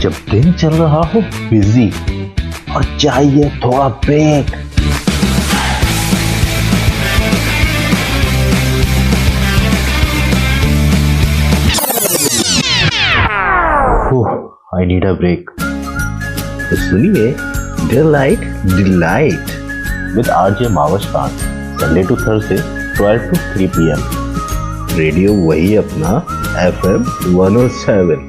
जब दिन चल रहा हो बिजी और चाहिए थोड़ा break, I need a break. तो सुनिए delight delight with RJ Mahvash Khan, Sunday to Thursday 12 to 3 PM। Radio वही अपना FM 107।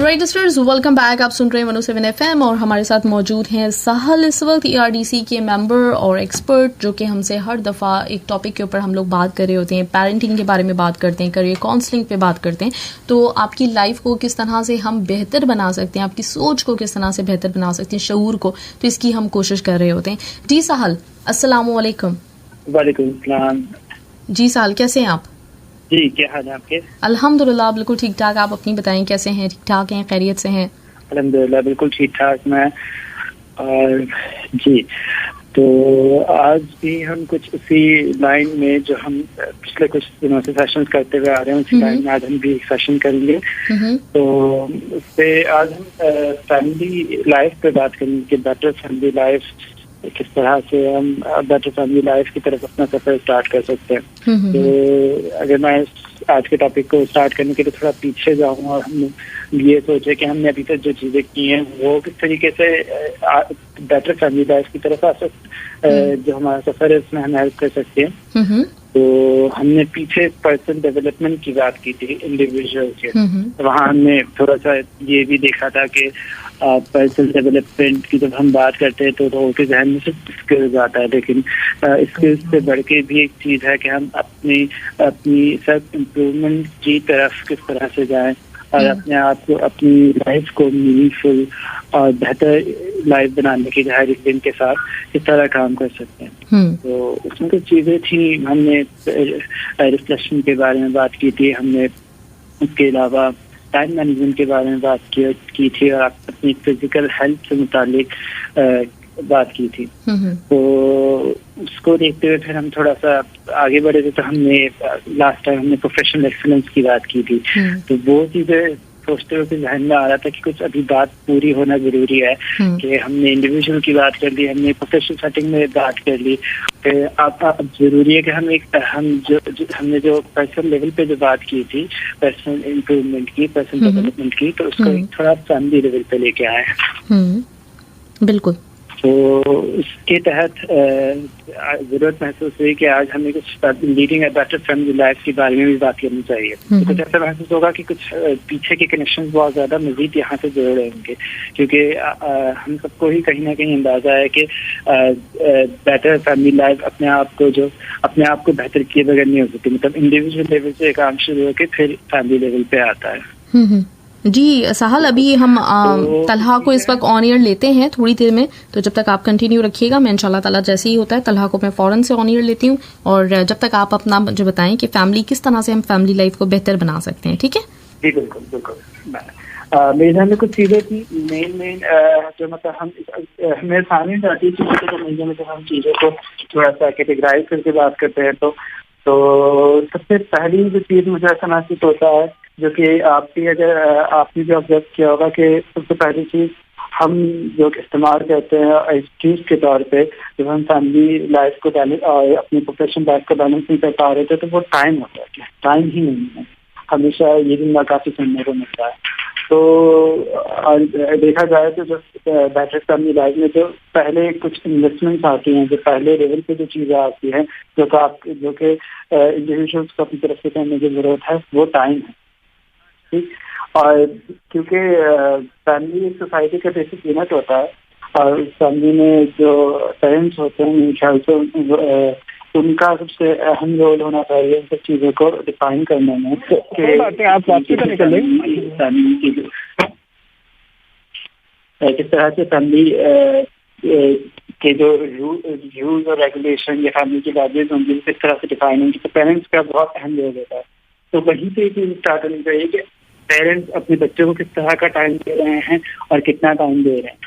Right listeners, welcome back. आप सुन रहे हैं 107 FM और हमारे साथ मौजूद हैं साहल इस वक्त, ERDC के मेंबर और एक्सपर्ट, जो कि हमसे हर दफ़ा एक टॉपिक के ऊपर हम लोग बात कर रहे होते हैं। पेरेंटिंग के बारे में बात करते हैं, करियर काउंसलिंग पे बात करते हैं। तो आपकी लाइफ को किस तरह से हम बेहतर बना सकते हैं, आपकी सोच को किस तरह से बेहतर बना सकते हैं, शऊर को, तो इसकी हम कोशिश कर रहे होते हैं। जी साहल, अस्सलाम वालेकुम। वालेकुम सलाम। जी साहल, कैसे हैं आप? जी, क्या हाल है आपके? अल्हम्दुलिल्लाह बिल्कुल ठीक ठाक। आप अपनी बताएं, कैसे हैं? ठीक ठाक हैं? खैरियत से हैं? अल्हम्दुलिल्लाह बिल्कुल ठीक ठाक मैं। और जी, तो आज भी हम कुछ उसी लाइन में जो हम पिछले कुछ दिनों से सेशन करते हुए आ रहे हैं, उसी लाइन में आज हम भी एक सेशन करेंगे। तो उस पे आज हम फैमिली लाइफ पे बात करेंगे कि बेटर फैमिली लाइफ, किस तरह से हम बेटर फैमिली लाइफ की तरफ अपना सफर स्टार्ट कर सकते हैं। तो अगर मैं आज के टॉपिक को स्टार्ट करने के लिए थोड़ा पीछे जाऊँ और हम ये सोचे कि हमने अभी तक जो चीजें की हैं वो किस तरीके से बेटर फैमिली लाइफ की तरफ आ सकते, जो हमारा सफर है उसमें हम हेल्प कर सकते हैं। तो हमने पीछे पर्सनल डेवलपमेंट की बात की थी इंडिविजुअल के, वहाँ हमने थोड़ा सा ये भी देखा था कि पर्सनल डेवलपमेंट की जब हम बात करते हैं तो लोगों के जहन में सिर्फ स्किल्स आता है, लेकिन स्किल्स से बढ़ के भी एक चीज है कि हम अपनी सेल्फ इम्प्रूवमेंट की तरफ किस तरह से जाएं और अपने आप को, अपनी लाइफ को मीनिंगफुल और बेहतर लाइफ बनाने के लिए हर एक दिन के साथ किस तरह काम कर सकते हैं। तो उसमें कुछ चीजें थी, हमने रिफ्लेक्शन के बारे में बात की थी, हमने उसके अलावा टाइम मैनेजमेंट के बारे में बात की थी और अपनी फिजिकल हेल्थ से मुतालिक बात की थी। तो उसको देखते हुए फिर हम थोड़ा सा आगे बढ़े थे, तो हमने लास्ट टाइम हमने प्रोफेशनल एक्सीलेंस की बात की थी। तो वो चीजें सोचते हुए जहन में आ रहा था कि कुछ अभी बात पूरी होना जरूरी है कि हमने इंडिविजुअल की बात कर ली, हमने प्रोफेशनल सेटिंग में बात कर ली। फिर अब जरूरी है कि हमने जो पर्सनल लेवल पे जो बात की थी, पर्सनल इम्प्रूवमेंट की, पर्सनल डेवलपमेंट की, तो उसको थोड़ा फैमिली लेवल पे लेके आए। बिल्कुल। तो इसके तहत जरूरत महसूस हुई कि आज हमें कुछ leading a better family life के बारे में भी बात करनी चाहिए। तो कुछ ऐसा महसूस होगा कि कुछ पीछे के कनेक्शन बहुत ज्यादा मजीद यहाँ से जुड़ रहे होंगे, क्योंकि हम सबको ही कहीं ना कहीं अंदाजा है कि बेटर फैमिली लाइफ अपने आप को बेहतर किए बगैर नहीं हो सकती। मतलब इंडिविजुअल लेवल से काम शुरू होकर फिर फैमिली लेवल पे आता है। जी साहल, अभी हम तलहा को इस वक्त ऑन ईयर लेते हैं थोड़ी देर में, तो जब तक आप कंटिन्यू रखिएगा, मैं इंशाल्लाह ताला जैसे ही होता है तलहा को मैं फौरन से ऑन ईयर लेती हूँ। और जब तक आप अपना जो बताएं कि फैमिली किस तरह से हम फैमिली लाइफ को बेहतर बना सकते हैं। ठीक है जी, बिल्कुल बिल्कुल। मेरे ध्यान में कुछ चीजें थी मेन जो मतलब हमें सामने जाती है चीजों को समझने में, जब हम चीजों को थोड़ा सा कैटेगराइज करके बात करते हैं तो सबसे पहली जो चीज मुझे ऐसा महसूस होता है, जो कि आपने जो ऑब्जर्व किया होगा कि सबसे पहली चीज हम जो इस्तेमाल करते हैं एक्सक्यूज के तौर पे, जब हम फैमिली लाइफ को बैलेंस और अपनी प्रोफेशनल लाइफ को बैलेंस नहीं कर पा रहे थे, तो वो टाइम होता है। टाइम ही नहीं है, हमेशा ये भी काफी सुनने को मिलता है। तो देखा जाए तो जो बेटर फैमिली लाइफ में जो पहले कुछ इन्वेस्टमेंट्स आती हैं, जो पहले लेवल पे जो चीजें आती हैं, जो कि इंडिविजुअल्स को अपनी तरफ से करने की जरूरत है, वो टाइम है। ठीक, और क्योंकि फैमिली एक सोसाइटी का बेसिक यूनिट होता है और फैमिली में जो पेरेंट्स होते हैं, मेरे ख्याल से उनका सबसे अहम रोल होना चाहिए इन सब चीजों को डिफाइन करने में। आप वापसी का निकल किस तरह से फैमिली के जो रूल्स और रेगुलेशन या फैमिली की वैल्यूज होंगी किस तरह से डिफाइन होंगी, तो पेरेंट्स का बहुत अहम रोल होता है। तो वहीं से चीज स्टार्ट होनी चाहिए कि पेरेंट्स अपने बच्चों को किस तरह का टाइम दे रहे हैं और कितना टाइम दे रहे हैं।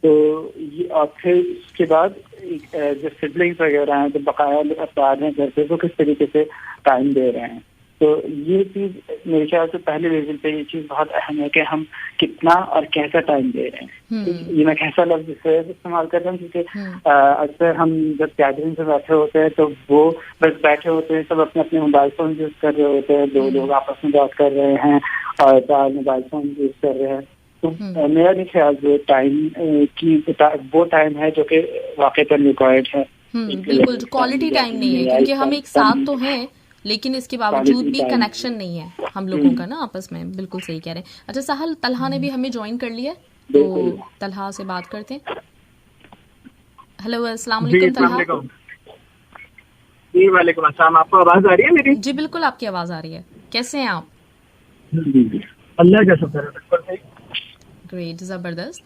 तो ये, और फिर उसके बाद जो सिबलिंग्स वगैरह हैं, जो बकाया अफराद हैं घर पे, वो किस तरीके से टाइम दे रहे हैं। तो ये चीज मेरे ख्याल से पहले लेवल पे ये चीज बहुत अहम है कि हम कितना और कैसा टाइम दे रहे हैं। तो ये मैं कैसा लफ्ज इस्तेमाल कर रहा हूँ क्योंकि अक्सर हम जब गैदरिंग से बैठे होते हैं तो वो बस बैठे होते हैं, सब अपने अपने मोबाइल फोन यूज कर रहे होते हैं, दो लोग आपस में बात कर रहे हैं और चार मोबाइल फोन यूज कर रहे हैं। तो मेरा भी ख्याल जो टाइम की वो टाइम है जो कि वाकई पर रिक्वायर्ड है। बिल्कुल क्वालिटी टाइम नहीं है क्योंकि हम एक साथ तो हैं लेकिन इसके बावजूद भी कनेक्शन नहीं है हम लोगों का ना आपस में। बिल्कुल सही कह रहे हैं। अच्छा साहल, तलहा ने भी हमें ज्वाइन कर लिया, तो तलहा से बात करते हैं। हेलो, अस्सलाम वालेकुम तलहा। जी वालेकुम अस्सलाम। आपको आवाज आ रही है मेरी? जी बिल्कुल आपकी आवाज आ रही है। कैसे हैं आप? अल्लाह का शुक्र है। ग्रेट, जबरदस्त।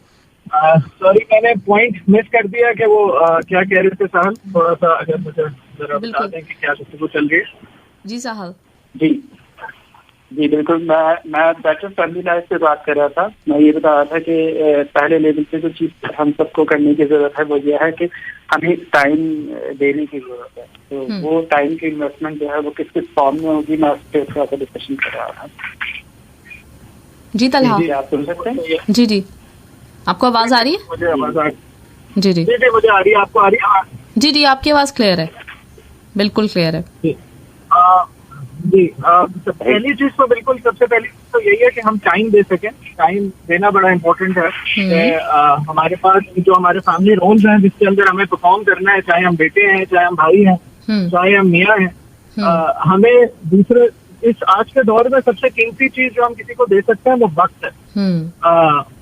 सॉरी मैंने पॉइंट मिस कर दिया कि वो क्या कह रहे थे साहल, थोड़ा सा अगर मुझे जरा बता दें कि क्या गुफ्तगू चल रही है। जी साहल। जी बिल्कुल, मैं बेटर फैमिली लाइफ से बात कर रहा था। मैं ये बता रहा था कि पहले लेवल पे जो चीज हम सबको करने की जरूरत है वो ये है कि हमें टाइम देने की जरूरत है। तो वो टाइम की इन्वेस्टमेंट जो है वो किस किस फॉर्म में होगी, मैं उस पर थोड़ा सा डिस्कशन कर रहा था। जी तलहा, आप सुन सकते हैं? जी जी, आपको आवाज आ रही है? मुझे आवाज आ रही जी जी जी मुझे आ रही है। आपको आ रही है? जी जी, आपकी आवाज क्लियर है, बिल्कुल क्लियर है। जी पहली चीज तो बिल्कुल सबसे पहली तो यही है कि हम टाइम दे सकें। टाइम देना बड़ा इम्पोर्टेंट है। हमारे पास जो हमारे फैमिली रोल्स हैं जिसके अंदर हमें परफॉर्म करना है, चाहे हम बेटे हैं, चाहे हम भाई हैं, चाहे हम मियाँ हैं, हमें दूसरे इस आज के दौर में सबसे कीमती चीज जो हम किसी को दे सकते हैं वो वक्त है।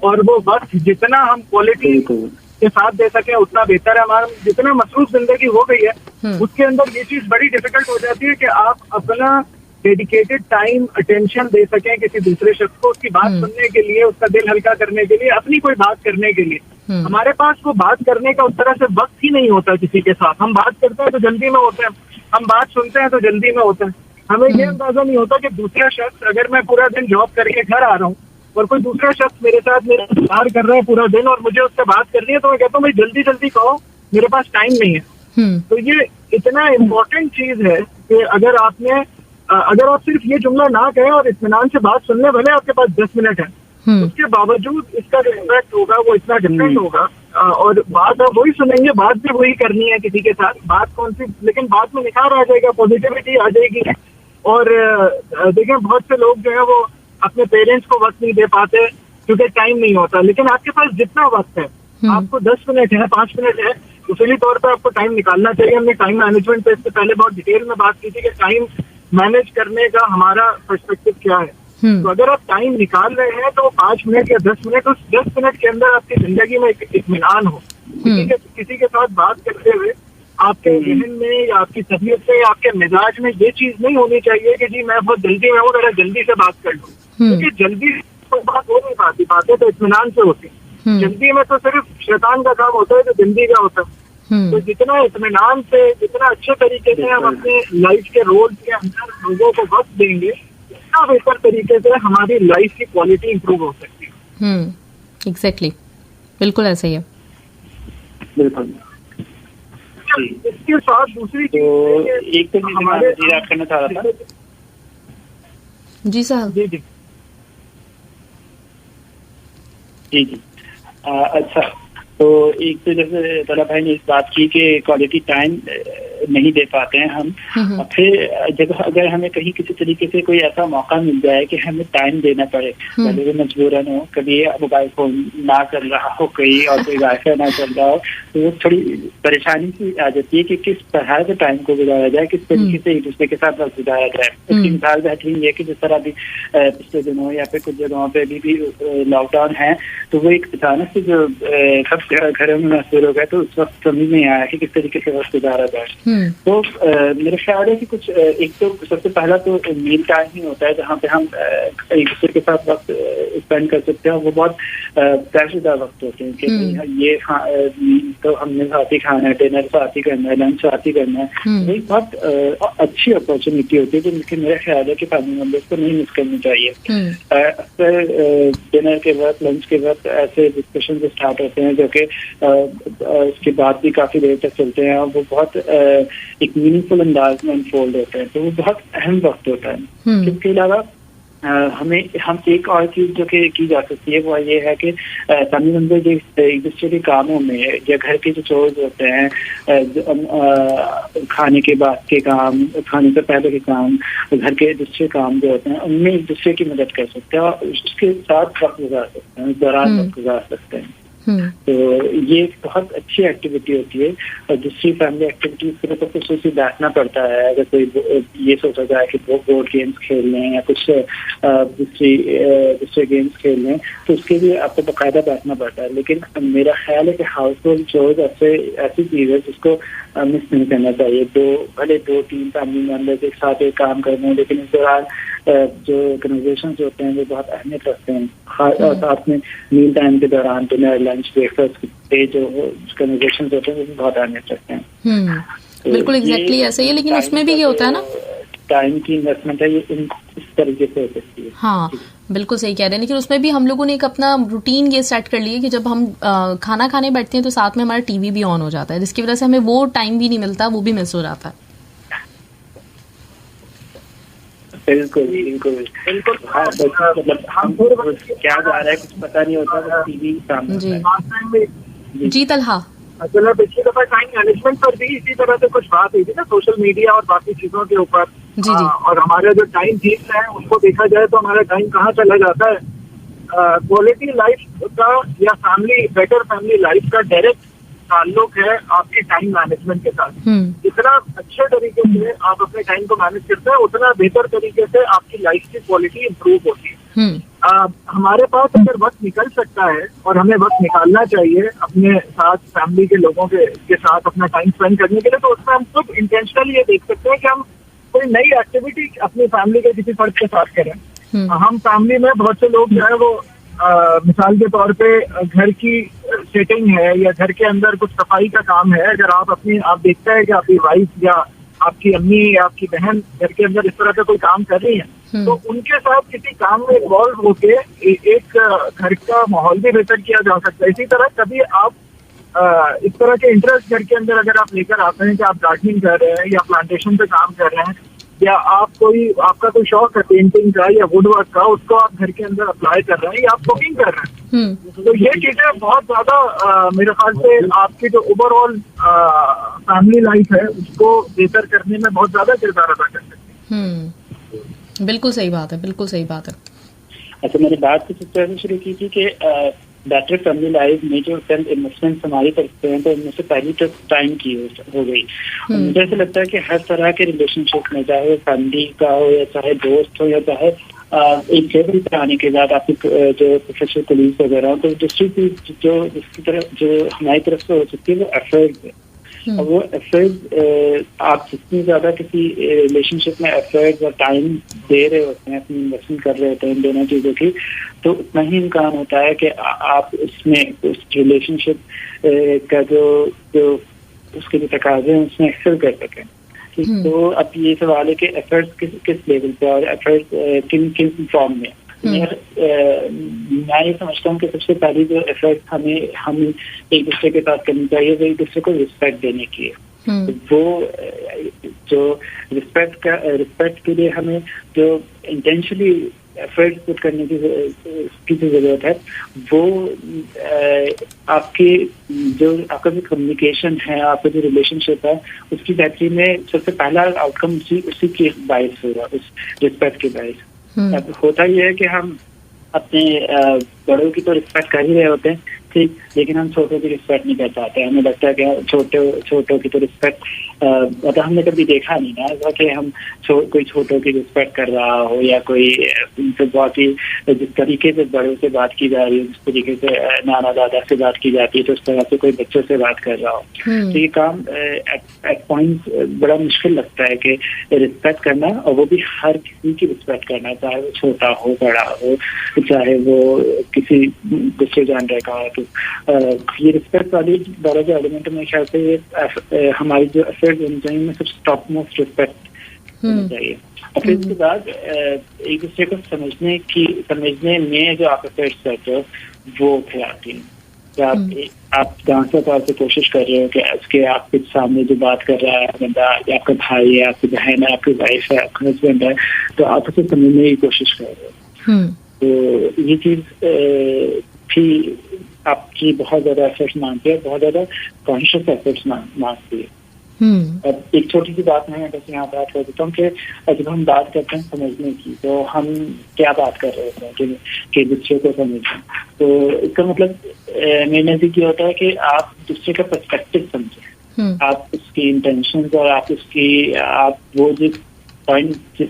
और वो वक्त जितना हम क्वालिटी के साथ दे सके उतना बेहतर है। हमारा जितना मसरूफ जिंदगी हो गई है उसके अंदर ये चीज बड़ी डिफिकल्ट हो जाती है कि आप अपना डेडिकेटेड टाइम अटेंशन दे सकें किसी दूसरे शख्स को, उसकी बात सुनने के लिए, उसका दिल हल्का करने के लिए, अपनी कोई बात करने के लिए। हमारे पास वो बात करने का उस तरह से वक्त ही नहीं होता किसी के साथ। हम बात करते हैं तो जल्दी में होते हैं, हम बात सुनते हैं तो जल्दी में होते हैं। हमें ये अंदाजा नहीं होता कि दूसरा शख्स, अगर मैं पूरा दिन जॉब करके घर आ रहा हूँ और कोई दूसरा शख्स मेरे साथ मेरा इंतजार कर रहा है पूरा दिन और मुझे उससे बात करनी है, तो मैं कहता हूँ भाई जल्दी जल्दी कहो, मेरे पास टाइम नहीं है। तो ये इतना इम्पोर्टेंट चीज है कि अगर आप सिर्फ ये जुमला ना कहें और इत्मीनान से बात सुनने, भले आपके पास 10 मिनट है, उसके बावजूद इसका जो इम्पैक्ट होगा वो इतना डिफरेंट होगा। और बात आप वही सुनेंगे, बात भी वही करनी है किसी के साथ, बात कौन सी, लेकिन बात में निखार आ जाएगा, पॉजिटिविटी आ जाएगी। और देखें बहुत से लोग जो है वो अपने पेरेंट्स को वक्त नहीं दे पाते क्योंकि टाइम नहीं होता। लेकिन आपके पास जितना वक्त है, आपको 10 मिनट है, 5 मिनट है, उसी तौर पर आपको टाइम निकालना चाहिए। हमने टाइम मैनेजमेंट पे इससे पहले बहुत डिटेल में बात की थी कि टाइम मैनेज करने का हमारा पर्सपेक्टिव क्या है। तो अगर आप टाइम निकाल रहे हैं तो 5 मिनट या 10 मिनट, उस 10 मिनट के अंदर आपकी जिंदगी में इत्मीनान हो। किसी के साथ बात करते हुए आपके जहन में या आपकी तबीयत से या आपके मिजाज में ये चीज नहीं होनी चाहिए कि जी मैं बहुत जल्दी में हूँ, जरा जल्दी से बात कर लूँ। क्योंकि जल्दी तो बात हो नहीं पाती, बातें तो इत्मीनान से होती। जल्दी में तो सिर्फ शैतान का काम होता है जो जल्दी का होता है। तो जितना इत्मीनान से, जितना अच्छे तरीके से हम अपने लाइफ के रोल के अंदर लोगों को वक्त देंगे, उतना बेहतर तरीके से हमारी लाइफ की क्वालिटी इंप्रूव हो सकती है। एग्जैक्टली, बिल्कुल ऐसे ही है। बिल्कुल। इसके साथ दूसरी चीज एक तो हमारे याद करना चाह रहा था। जी साहब। जी जी जी जी अच्छा, तो एक तो जैसे तला भाई ने इस बात की कि क्वालिटी टाइम नहीं दे पाते हैं हम। और फिर जब अगर हमें कहीं किसी तरीके से कोई ऐसा मौका मिल जाए कि हमें टाइम देना पड़े, भले वो मजबूरन हो, कभी मोबाइल फोन ना चल रहा हो कहीं और कोई वाईफाई ना चल रहा हो, तो वो थोड़ी परेशानी सी आ जाती है कि किस तरह से टाइम को गुजारा जाए, किस तरीके से एक दूसरे के साथ वक्त गुजारा जाए। इसकी मिसाल बेहतरीन ये कि जिस तरह अभी पिछले दिनों या फिर कुछ जगहों पे अभी भी लॉकडाउन है, तो वो एक अचानक से जो सब घरों में मशहूर हो गए, तो उस वक्त समझ नहीं आया कि किस तरीके से वक्त गुजारा जाए। तो मेरा ख्याल है कि कुछ एक तो सबसे पहला तो मील टाइम ही होता है जहाँ पे हम एक दूसरे के साथ वक्त स्पेंड कर सकते हैं। वो बहुत तयशुदा वक्त होते हैं कि ये तो हमने साथ ही खाना है, डिनर साथ ही करना है, लंच साथ ही करना है। तो एक बहुत अच्छी अपॉर्चुनिटी होती है जो मेरा ख्याल है कि फैमिली मेंबर्स को नहीं मिस करनी चाहिए। अक्सर डिनर के वक्त, लंच के वक्त ऐसे डिस्कशन स्टार्ट होते हैं जो कि उसके बाद भी काफी देर तक चलते हैं। वो बहुत एक मीनिंगफुल अंदाज में अनफोल्ड होते हैं, तो वो बहुत अहम वक्त होता है। इसके अलावा हम एक और चीज जो कि की जा सकती है वो ये है कि फैमिली मेंबर जो एक दूसरे के कामों में या घर के जो चोर्स होते हैं, खाने के बाद के काम, खाने से पहले के काम, घर के दूसरे काम जो होते हैं उनमें एक दूसरे की मदद कर सकते हैं और उसके साथ वक्त गुजार सकते हैं, उस दौरान वक्त गुजार सकते हैं। तो ये एक बहुत अच्छी एक्टिविटी होती है। और दूसरी फैमिली एक्टिविटीज के लिए तो खुसूसी बैठना पड़ता है। अगर कोई ये सोचा जाए कि बोर्ड गेम्स खेल लें या कुछ दूसरे गेम्स खेल लें, तो उसके लिए आपको बाकायदा बैठना पड़ता है। लेकिन मेरा ख्याल है कि हाउस होल्ड चोर्स ऐसी चीज है जिसको मिस नहीं करना चाहिए। भले 2-3 फैमिली मेंबर्स एक साथ एक काम कर रहे हैं, लेकिन इस दौरान जो कन्वर्सेशन होते हैं वो बहुत अहमियत रखते हैं। साथ में मील टाइम के दौरान, डिनर, लंच, ब्रेकफास्ट पे जो कन्वर्सेशन होते हैं वो भी बहुत अहमियत रखते हैं। तो बिल्कुल एग्जैक्टली ऐसा ही है, लेकिन उसमें भी ये होता है ना, टाइम की इन्वेस्टमेंट है, ये इस तरीके से हो सकती है। हाँ बिल्कुल सही कह रहे हैं, लेकिन उसमें भी हम लोगों ने एक अपना रूटीन ये सेट कर लिया कि जब हम खाना खाने बैठते हैं तो साथ में हमारा टीवी भी ऑन हो जाता है, जिसकी वजह से हमें वो टाइम भी नहीं मिलता, वो भी मिस हो जाता है। बिल्कुल बिल्कुल बिल्कुल। हाँ, मतलब हम क्या जा रहा है कुछ पता नहीं होता, बस टीवी सामने। जी तलहा, चलो पिछली दफा टाइम मैनेजमेंट पर भी इसी तरह से कुछ बात हुई थी ना, सोशल मीडिया और बाकी चीजों के ऊपर। जी। और हमारा जो टाइम जीत है उसको देखा जाए तो हमारा टाइम कहाँ चला जाता है। क्वालिटी लाइफ का या बेटर फैमिली लाइफ का डायरेक्ट ताल्लुक है आपके टाइम मैनेजमेंट के साथ। जितना अच्छे तरीके से आप अपने टाइम को मैनेज करते हैं, उतना बेहतर तरीके से आपकी लाइफ की क्वालिटी इंप्रूव होती है। हमारे पास अगर वक्त निकल सकता है और हमें वक्त निकालना चाहिए अपने साथ, फैमिली के लोगों के साथ अपना टाइम स्पेंड करने के लिए, तो उसमें हम खुद इंटेंशनली ये देख सकते हैं कि हम कोई नई एक्टिविटी अपनी फैमिली के किसी फर्द के साथ करें। हम फैमिली में बहुत से लोग जो है वो मिसाल के तौर पे घर की सेटिंग है या घर के अंदर कुछ सफाई का काम है, अगर आप देखते हैं कि आपकी वाइफ या आपकी अम्मी या आपकी बहन घर के अंदर इस तरह का कोई काम कर रही है, तो उनके साथ किसी काम में इन्वॉल्व होके एक घर का माहौल भी बेहतर किया जा सकता है। इसी तरह कभी आप इस तरह के इंटरेस्ट घर के अंदर अगर आप लेकर आते हैं कि आप गार्डनिंग कर रहे हैं या प्लांटेशन पे काम कर रहे हैं, या आपका कोई शौक है पेंटिंग का या वुड वर्क का, उसको आप घर के अंदर अप्लाई कर रहे हैं या आप कुकिंग कर रहे हैं, तो ये चीजें बहुत ज्यादा मेरे ख्याल से आपकी जो ओवरऑल फैमिली लाइफ है उसको बेहतर करने में बहुत ज्यादा किरदार अदा कर सकती है। बिल्कुल सही बात है, बिल्कुल सही बात है। अच्छा, मैंने बात कुछ इस तरह से शुरू की थी कि बेटर फैमिली लाइफ में जो चंद इन्वेस्टमेंट हमारी तरफ से हैं, तो उनमें से पहली तो टाइम की हो गई। मुझे ऐसा लगता है कि हर तरह के रिलेशनशिप में, चाहे वो फैमिली का हो या चाहे दोस्त हो या चाहे एक लेवल पे आने के बाद आपकी जो प्रोफेशनल कोलीग्स वगैरह हो, तो दूसरी चीज जो हमारी तरफ से हो सकती है वो एफर्ट्स है। और वो एफर्ट्स आप जितनी ज्यादा किसी रिलेशनशिप में एफर्ट्स और टाइम दे रहे होते हैं, अपनी इन्वेस्टमेंट कर रहे होते हैं इन दोनों चीजों की, तो उतना ही इम्कान होता है कि आप उसमें उस रिलेशनशिप का जो उसके जो तकाजे हैं उसमें एक्सेल कर सकें। तो अब ये सवाल है कि एफर्ट्स किस लेवल पे और एफर्ट्स किन फॉर्म में। मैं ये समझता हूँ कि सबसे पहली जो एफर्ट हम एक दूसरे के साथ करनी चाहिए वो एक दूसरे को रिस्पेक्ट देने की है। वो जो रिस्पेक्ट के लिए हमें जो इंटेंशनली एफर्ट पुट करने की जो जरूरत है, वो आपका जो कम्युनिकेशन है, आपका जो रिलेशनशिप है, उसकी बेहतरी में सबसे पहला आउटकम उसी के बायस होगा, उस रिस्पेक्ट के बायस। अब होता ही है कि हम अपने बड़ों की तो रिस्पेक्ट कर ही रहे होते हैं, ठीक, लेकिन हम छोटों की रिस्पेक्ट नहीं कर पाते। हमें लगता है कि छोटों की तो रिस्पेक्ट मतलब हमने कभी देखा नहीं ना ऐसा कि हम कोई छोटों की रिस्पेक्ट कर रहा हो या कोई उनसे बहुत ही जिस तरीके से बड़ों से बात की जा रही है, जिस तरीके से नाना दादा से बात की जाती है, तो उस तरह से कोई बच्चों से बात कर रहा हो। तो ये काम एट पॉइंट बड़ा मुश्किल लगता है कि रिस्पेक्ट करना, और वो भी हर किसी की रिस्पेक्ट करना, चाहे वो छोटा हो बड़ा हो, चाहे वो किसी दूसरे जानवर का हो। तो ये रिस्पेक्ट वाली बड़ा जो एलिमेंट मेरे ख्याल से ये हमारी जो एफर्ट होनी चाहिए में सबसे टॉप मोस्ट रिस्पेक्ट होनी चाहिए। और फिर उसके बाद एक दूसरे को समझने में जो आप एफर्ट्स करते हो वो फिर आती है। कि आप दांसा तौर से कोशिश कर रहे हो कि उसके आपके सामने जो बात कर रहा है बंदा, या आपका भाई है, आपकी बहन है, आपकी वाइफ है, आपका हस्बैंड है, तो आप उसे समझने की कोशिश कर रहे हो। तो ये चीज भी आपकी बहुत ज्यादा एफर्ट्स मांगती है, बहुत ज्यादा कॉन्शियस एफर्ट्स मांगती है। अब एक छोटी सी बात मैं बस यहाँ बात कर देता हूँ कि जब हम बात करते हैं समझने की, तो हम क्या बात कर रहे होते हैं कि दूसरे को समझें। तो इसका मतलब मेरे नजदीक ये होता है कि आप दूसरे का पर्सपेक्टिव समझें, आप उसकी इंटेंशन और आप वो जिस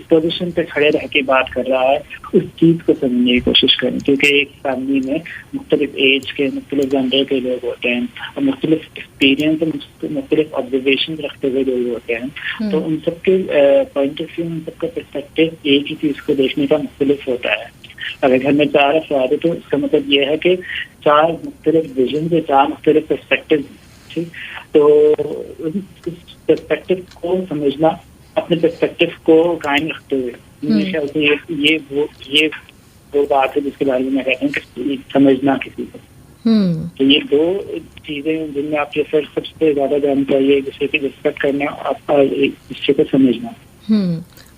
पोजीशन पे खड़े रह के बात कर रहा है उस चीज को समझने की कोशिश करें। क्योंकि एक फैमिली में मुख्तलिफ एज के, मुख्तलिफ जेंडर के लोग होते हैं और मुख्तलिफ एक्सपीरियंस और मुख्तलिफ ऑब्जर्वेशन रखते हुए लोग होते हैं। तो उन सबके पॉइंट ऑफ व्यू, उन सबका पर्सपेक्टिव एक ही चीज को देखने का मुख्तलिफ होता है। अगर घर में 4 अफराद है तो इसका मतलब ये है कि 4 मुख्तलिफ विजन से 4 मुख्तलिफ पर्सपेक्टिव, ठीक। तो उस पर्सपेक्टिव को समझना, अपने पर्सपेक्टिव को कायम रखते हुए, मेरे ख्याल से ये वो बात है जिसके बारे में मैं कहता हूँ कि समझना किसी को। तो ये 2 चीजें जिनमें आपके सर सबसे ज्यादा जानी चाहिए, दूसरे की रिस्पेक्ट करना और एक दूसरे को समझना।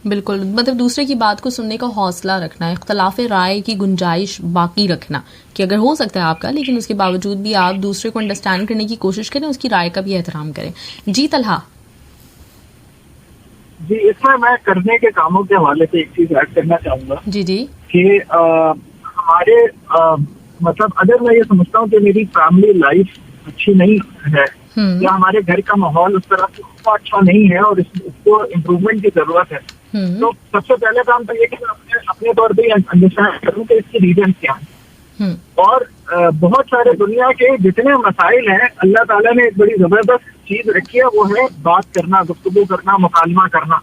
बिल्कुल, मतलब दूसरे की बात को सुनने का हौसला रखना, इख्तलाफ राय की गुंजाइश बाकी रखना कि अगर हो सकता है आपका, लेकिन उसके बावजूद भी आप दूसरे को अंडरस्टैंड करने की कोशिश करें, उसकी राय का भी एहतराम करें। जी तलहा। जी, इसमें मैं करने के कामों के हवाले से एक चीज ऐड करना चाहूंगा। जी कि हमारे मतलब अगर मैं ये समझता हूँ कि मेरी फैमिली लाइफ अच्छी नहीं है या हमारे घर का माहौल उस तरह से अच्छा नहीं है और इसको इम्प्रूवमेंट की जरूरत है, तो सबसे पहले काम तो ये कि मैं अपने तौर पर अंडरस्टैंड करूँ कि इसकी रीजन क्या है। और बहुत सारे दुनिया के जितने मसाइल हैं, अल्लाह ताला ने एक बड़ी जबरदस्त चीज रखी है, वो है बात करना, गुफ्तगू करना, मुकालमा करना।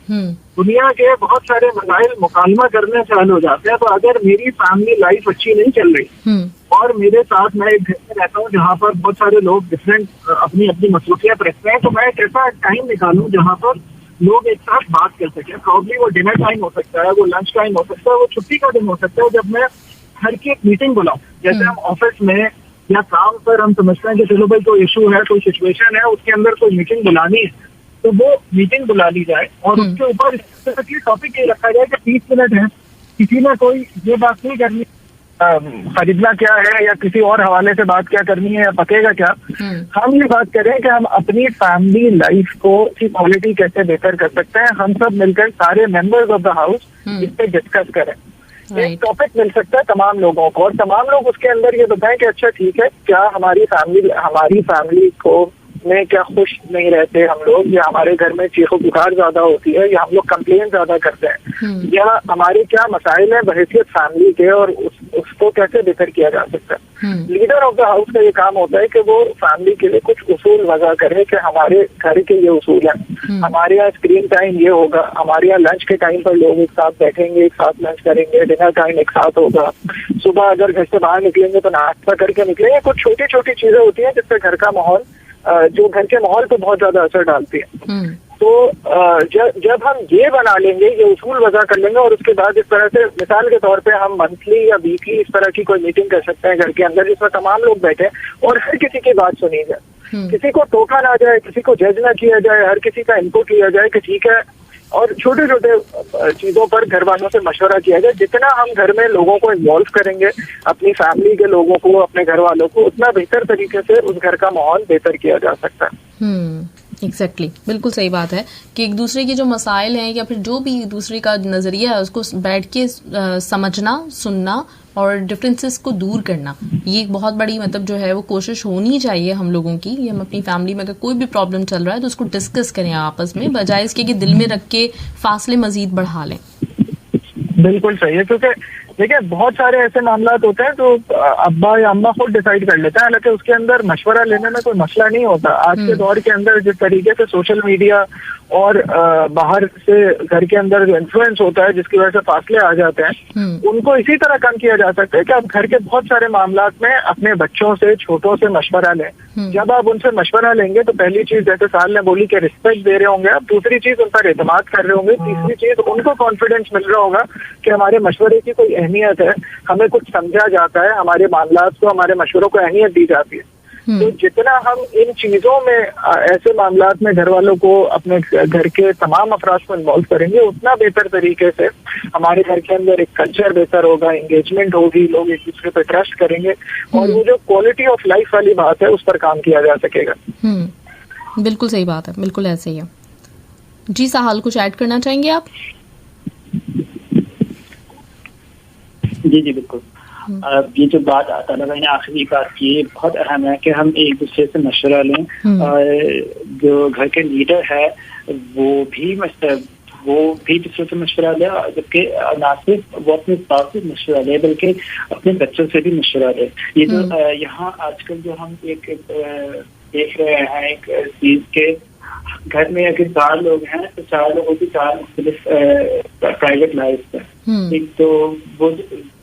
दुनिया के बहुत सारे मसाइल मुकालमा करने से हल हो जाते हैं। तो अगर मेरी फैमिली लाइफ अच्छी नहीं चल रही और मेरे साथ मैं एक घर में रहता हूँ जहाँ पर बहुत सारे लोग डिफरेंट अपनी अपनी मसरूफियत रखते हैं, तो मैं एक ऐसा टाइम निकालूं जहाँ पर लोग एक साथ बात कर सकें। प्रॉब्ली वो डिनर टाइम हो सकता है, वो लंच टाइम हो सकता है, वो छुट्टी का दिन हो सकता है, जब मैं घर की एक मीटिंग बुलाऊं। जैसे हम ऑफिस में या काम पर हम समझते हैं कि चलो भाई कोई इशू है, कोई सिचुएशन है, उसके अंदर कोई मीटिंग बुलानी है, तो वो मीटिंग बुला ली जाए और उसके ऊपर इस तरह की टॉपिक ये रखा जाए कि 30 मिनट है, किसी ने कोई ये बात नहीं करनी खरीदना क्या है या किसी और हवाले से बात क्या करनी है या पकेगा क्या। हम ये बात करें कि हम अपनी फैमिली लाइफ को की क्वालिटी कैसे बेहतर कर सकते हैं। हम सब मिलकर सारे मेंबर्स ऑफ द हाउस इस पे डिस्कस करें। एक टॉपिक मिल सकता है तमाम लोगों को और तमाम लोग उसके अंदर ये बताएं कि अच्छा ठीक है, क्या हमारी फैमिली को में क्या खुश नहीं रहते हम लोग, या हमारे घर में चीखो पुकार ज्यादा होती है, या हम लोग कंप्लेन ज्यादा करते हैं, या हमारे क्या मसाइल है बहैसियत फैमिली के और उसको कैसे बेहतर किया जा सकता है। लीडर ऑफ द हाउस का ये काम होता है कि वो फैमिली के लिए कुछ उसूल वजह करे कि हमारे घर के ये उसूल हैं, हमारे यहाँ स्क्रीन टाइम ये होगा, हमारे यहाँ लंच के टाइम पर लोग एक साथ बैठेंगे, एक साथ लंच करेंगे, डिनर टाइम एक साथ होगा, सुबह अगर घर से बाहर निकलेंगे तो नाश्ता करके निकलेंगे। कुछ छोटी छोटी चीजें होती हैं जिससे घर का माहौल जो घर के माहौल पे बहुत ज्यादा असर डालती है। तो जब हम ये बना लेंगे, ये उसूल वजह कर लेंगे और उसके बाद इस तरह से मिसाल के तौर पे हम मंथली या वीकली इस तरह की कोई मीटिंग कर सकते हैं घर के अंदर, जिसमें तमाम लोग बैठे और हर किसी की बात सुनी जाए, किसी को टोका ना जाए, किसी को जज ना किया जाए, हर किसी का इनपुट लिया जाए कि ठीक है, और छोटे छोटे चीजों पर घर वालों से मशवरा किया जाए। जितना हम घर में लोगों को इन्वॉल्व करेंगे, अपनी फैमिली के लोगों को, अपने घर वालों को, उतना बेहतर तरीके से उस घर का माहौल बेहतर किया जा सकता है। एग्जैक्टली, बिल्कुल सही बात है कि एक दूसरे के जो मसाइल हैं या फिर जो भी दूसरे का नजरिया है उसको बैठ के समझना, सुनना और डिफरेंसेस को दूर करना, ये एक बहुत बड़ी मतलब जो है वो कोशिश होनी चाहिए हम लोगों की। हम अपनी फैमिली में अगर कोई भी प्रॉब्लम चल रहा है तो उसको डिस्कस करें आपस में, बजाय इसके कि दिल में रख के फासले मजीद बढ़ा लें। बिल्कुल सही है, क्योंकि देखिए बहुत सारे ऐसे मामला होते हैं तो अब्बा या अम्मा खुद डिसाइड कर लेते हैं, हालांकि उसके अंदर मशवरा लेने में कोई मसला नहीं होता। आज के दौर के अंदर जिस तरीके से सोशल मीडिया और बाहर से घर के अंदर जो इन्फ्लुएंस होता है जिसकी वजह से फासले आ जाते हैं, उनको इसी तरह कम किया जा सकता है कि आप घर के बहुत सारे मामला में अपने बच्चों से, छोटों से मशवरा लें। जब आप उनसे मशवरा लेंगे तो पहली चीज जैसे साल ने बोली कि रिस्पेक्ट दे रहे होंगे आप, दूसरी चीज उन पर एतमाद कर रहे होंगे, तीसरी चीज उनको कॉन्फिडेंस मिल रहा होगा कि हमारे मशवरे की कोई अहमियत है, हमें कुछ समझा जाता है, हमारे मामला को, हमारे मशवरों को अहमियत दी जाती है। तो जितना हम इन चीजों में ऐसे मामलात में घर वालों को, अपने घर के तमाम अफराद को इन्वॉल्व करेंगे, उतना बेहतर तरीके से हमारे घर के अंदर एक कल्चर बेहतर होगा, एंगेजमेंट होगी, लोग एक दूसरे पर ट्रस्ट करेंगे और वो जो क्वालिटी ऑफ लाइफ वाली बात है उस पर काम किया जा सकेगा। बिल्कुल सही बात है, बिल्कुल ऐसे ही है। जी साहल, कुछ ऐड करना चाहेंगे आप? जी बिल्कुल। ये जो बात ताला भाई ने आखिरी बात की है बहुत अहम है कि हम एक दूसरे से मशवरा लें और जो घर के लीडर है वो भी दूसरे से मशवरा ले, जबकि ना सिर्फ वो अपने बाप से मशवरा ले बल्कि अपने बच्चों से भी मशवरा ले। ये जो यहाँ आजकल जो हम एक देख रहे हैं एक चीज के घर में अगर 4 लोग हैं तो 4 लोगों की 4 मुख्तलिफ प्राइवेट लाइफ है। तो वो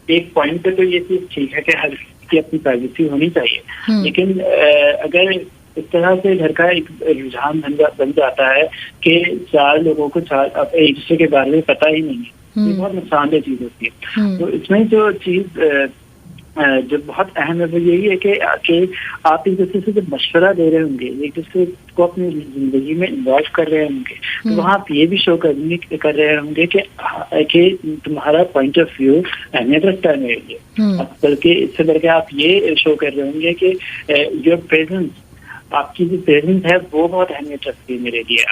एक पॉइंट पे तो ये चीज ठीक है कि हर की अपनी प्राइवेसी होनी चाहिए, लेकिन अगर इस तरह से घर का एक रुझान बन जाता है कि 4 लोगों को एक दूसरे के बारे में पता ही नहीं है, ये बहुत नुकसानदेह चीज होती है। तो इसमें जो चीज जो बहुत अहम है वो यही है कि आप एक दूसरे से जब मशवरा दे रहे होंगे, एक दूसरे को अपनी जिंदगी में इन्वॉल्व कर रहे होंगे, तो वहाँ आप ये भी शो कर रहे होंगे कि तुम्हारा पॉइंट ऑफ व्यू अहमियत रखता है मेरे लिए। बल्कि इससे बढ़कर आप ये शो कर रहे होंगे कि योर प्रेजेंस, आपकी जो प्रेजेंस है वो बहुत अहमियत रखती है मेरे लिए।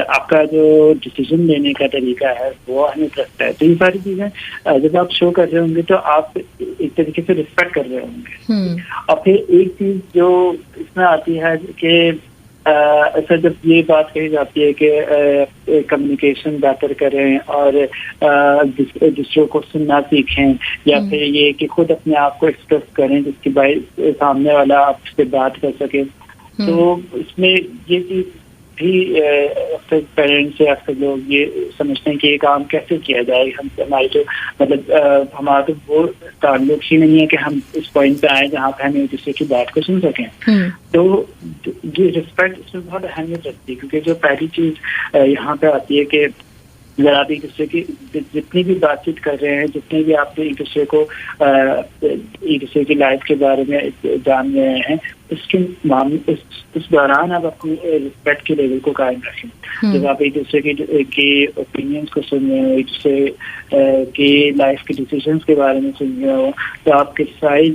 आपका जो डिसीजन लेने का तरीका है वो अहमियत रखता है। तो ये सारी चीजें जब आप शो कर रहे होंगे तो आप एक तरीके से रिस्पेक्ट कर रहे होंगे। और फिर एक चीज जो इसमें आती है कि ऐसा जब ये बात कही जाती है कि कम्युनिकेशन बेहतर करें और दूसरों को सुनना सीखें, या फिर ये कि खुद अपने आप को एक्सप्रेस करें जिसकी सामने वाला आपसे बात कर सके, तो इसमें ये चीज भी अक्सर पेरेंट्स या अक्सर लोग ये समझते हैं कि ये काम कैसे किया जाए। हमारी जो मतलब हमारा तो वो ताल्लुक ही नहीं है कि हम इस पॉइंट पे आए जहाँ पे हम एक दूसरे की बात को सुन सकें। तो ये रिस्पेक्ट इसमें बहुत अहमियत रखती है, क्योंकि जो पहली चीज यहाँ पे आती है कि अगर आप एक दूसरे की जितनी भी बातचीत कर रहे हैं, जितने भी आप एक दूसरे को एक दूसरे की लाइफ के बारे में जान रहे हैं, उस दौरान आप अपनी रिस्पेक्ट के लेवल को कायम रखें। जब आप एक दूसरे के ओपिनियंस को सुन रहे हो, एक दूसरे के लाइफ के डिसीजंस के बारे में सुन रहे हो, तो आप क्रिटिसाइज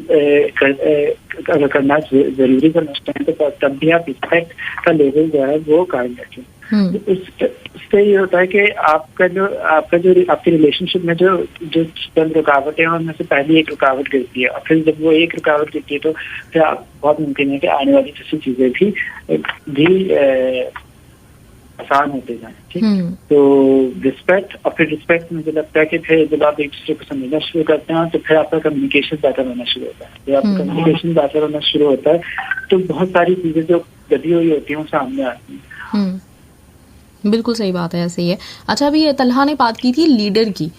अगर करना जरूरी समझते हैं तो तब भी आप रिस्पेक्ट का लेवल जो है वो कायम रखें। इससे ये होता है कि आपका जो आपके रिलेशनशिप में जो चंद रुकावटें हैं उनमें से पहली एक रुकावट गिरती है, और फिर जब वो एक रुकावट गिरती है तो फिर आप बहुत मुमकिन है कि आने वाली दूसरी चीजें भी आसान होते जाए। ठीक, तो रिस्पेक्ट, और फिर रिस्पेक्ट मुझे लगता है कि फिर जब आप एक दूसरे को समझना शुरू करते हैं तो फिर आपका कम्युनिकेशन बेहतर होना शुरू होता है। जब आपका कम्युनिकेशन बेहतर होना शुरू होता है तो बहुत सारी चीजें जो गधी हुई होती हैं वो सामने आती हैं। बिल्कुल सही बात है, ऐसे ही है। अच्छा, अभी तलहा ने बात की थी लीडर की,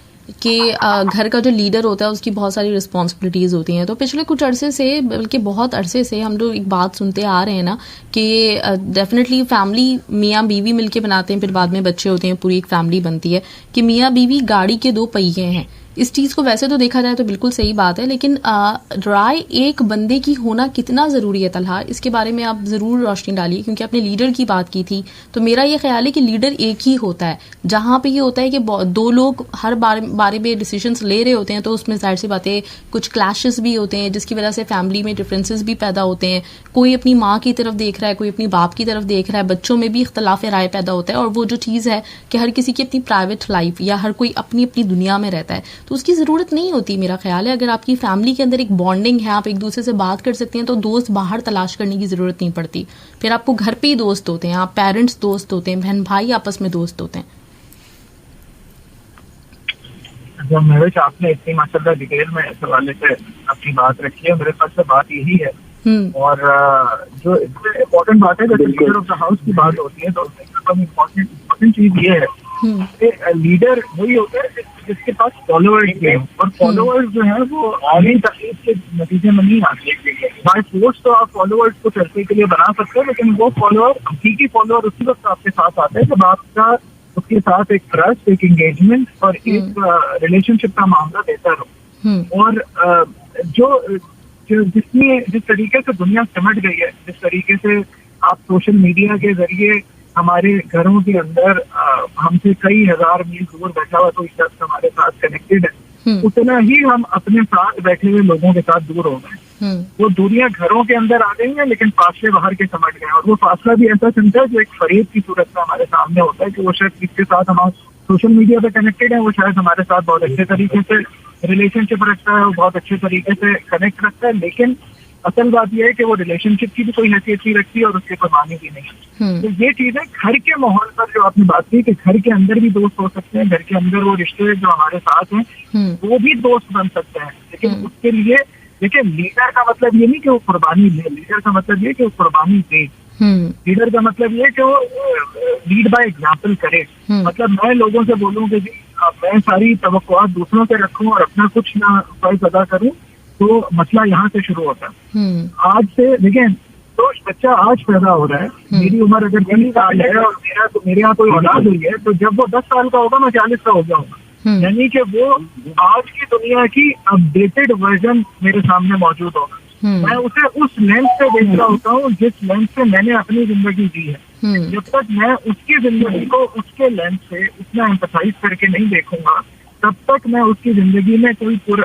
कि घर का जो लीडर होता है उसकी बहुत सारी रिस्पॉन्सिबिलिटीज़ होती हैं। तो पिछले कुछ अरसे से, बल्कि बहुत अरसे से हम लोग एक बात सुनते आ रहे हैं ना कि डेफिनेटली फैमिली मियाँ बीवी मिलके बनाते हैं, फिर बाद में बच्चे होते हैं, पूरी एक फैमिली बनती है, कि मियाँ बीवी गाड़ी के 2 पहिए हैं। इस चीज़ को वैसे तो देखा जाए तो बिल्कुल सही बात है, लेकिन राय एक बंदे की होना कितना ज़रूरी है तलहा, इसके बारे में आप ज़रूर रोशनी डालिए, क्योंकि आपने लीडर की बात की थी। तो मेरा ये ख्याल है कि लीडर एक ही होता है। जहाँ पे ये होता है कि 2 लोग हर बारे में डिसीजंस ले रहे होते हैं, तो उसमें जाहिर सी बातें कुछ क्लैशेस भी होते हैं, जिसकी वजह से फैमिली में डिफरेंसेस भी पैदा होते हैं। कोई अपनी माँ की तरफ देख रहा है, कोई अपनी बाप की तरफ देख रहा है, बच्चों में भी इख्तलाफ राय पैदा होता है। और वो जो चीज़ है कि हर किसी की अपनी प्राइवेट लाइफ या हर कोई अपनी अपनी दुनिया में रहता है, तो उसकी ज़रूरत नहीं होती। मेरा ख्याल है अगर आपकी फैमिली के अंदर एक बॉन्डिंग है, आप एक दूसरे से बात कर सकते हैं, तो दोस्त बाहर तलाश करने की ज़रूरत नहीं पड़ती। फिर आपको घर पे ही दोस्त होते हैं, आप पेरेंट्स दोस्त होते हैं, बहन भाई आपस में दोस्त होते हैं। जब महवेश आपने इतनी माशाल्लाह डिटेल में इस हवाले से अपनी बात रखी है, मेरे पास से बात यही है। और जो इसमें इम्पोर्टेंट बात है, जब लीडर ऑफ द हाउस की बात होती है तो उसमें इम्पोर्टेंट चीज ये है कि लीडर वही होता है जिसके पास फॉलोअर्स हैं, और फॉलोअर्स जो है वो आगे तकलीफ के नतीजे में नहीं आते। बाय फोर्स तो आप फॉलोअर्स को चर्चे के लिए बना सकते हैं, लेकिन वो फॉलोअर, हकीकी फॉलोअर उसी वक्त आपके साथ आते हैं जब आपका उसके साथ एक ट्रस्ट, एक एंगेजमेंट और एक रिलेशनशिप का मामला बेहतर हो। और जो जिस तरीके से दुनिया सिमट गई है, जिस तरीके से आप सोशल मीडिया के जरिए हमारे घरों के अंदर हमसे कई हजार मील दूर बैठा हुआ कोई शख्स हमारे साथ कनेक्टेड है, उतना ही हम अपने साथ बैठे हुए लोगों के साथ दूर हो गए। वो दूरियां घरों के अंदर आ गई हैं, लेकिन फासले बाहर के समझ गए। और वो फासला भी ऐसा समझा जो एक फरेब की सूरत में हमारे सामने होता है कि वो शख्स जिसके साथ हम सोशल मीडिया पे कनेक्टेड है, वो शायद हमारे साथ बहुत अच्छे तरीके से रिलेशनशिप रखता है, वो बहुत अच्छे तरीके से कनेक्ट रखता है, लेकिन असल बात यह है कि वो रिलेशनशिप की भी कोई हैसियत नहीं रखती और उसके कुर्बानी भी नहीं। तो ये चीज है घर के माहौल पर जो आपने बात की कि घर के अंदर भी दोस्त हो सकते हैं, घर के अंदर वो रिश्ते जो हमारे साथ हैं वो भी दोस्त बन सकते हैं, लेकिन उसके लिए देखिए लीडर का मतलब ये नहीं कि वो कुर्बानी ले, लीडर का मतलब ये कि वो कुर्बानी दे। लीडर का मतलब ये कि वो लीड बाय एग्जाम्पल करे। मतलब मैं लोगों से बोलूँ कि जी मैं सारी तवक्कुआत दूसरों से रखूं और अपना कुछ ना फर्ज अदा करूं, तो मसला यहाँ से शुरू होता है। आज से देखिए, तो बच्चा आज पैदा हो रहा है, मेरी उम्र अगर 20 साल है और मेरे यहाँ कोई औलाद हुई है, तो जब वो 10 साल का होगा मैं 40 का हो जाऊंगा। यानी कि वो आज की दुनिया की अपडेटेड वर्जन मेरे सामने मौजूद होगा। मैं उसे उस लेंस से देख रहा होता हूँ जिस लेंस से मैंने अपनी जिंदगी जी है। जब तक मैं उसकी जिंदगी को उसके लेंस से उतना एम्पथाइज करके नहीं देखूंगा, तब तक मैं उसकी जिंदगी में कोई पूरा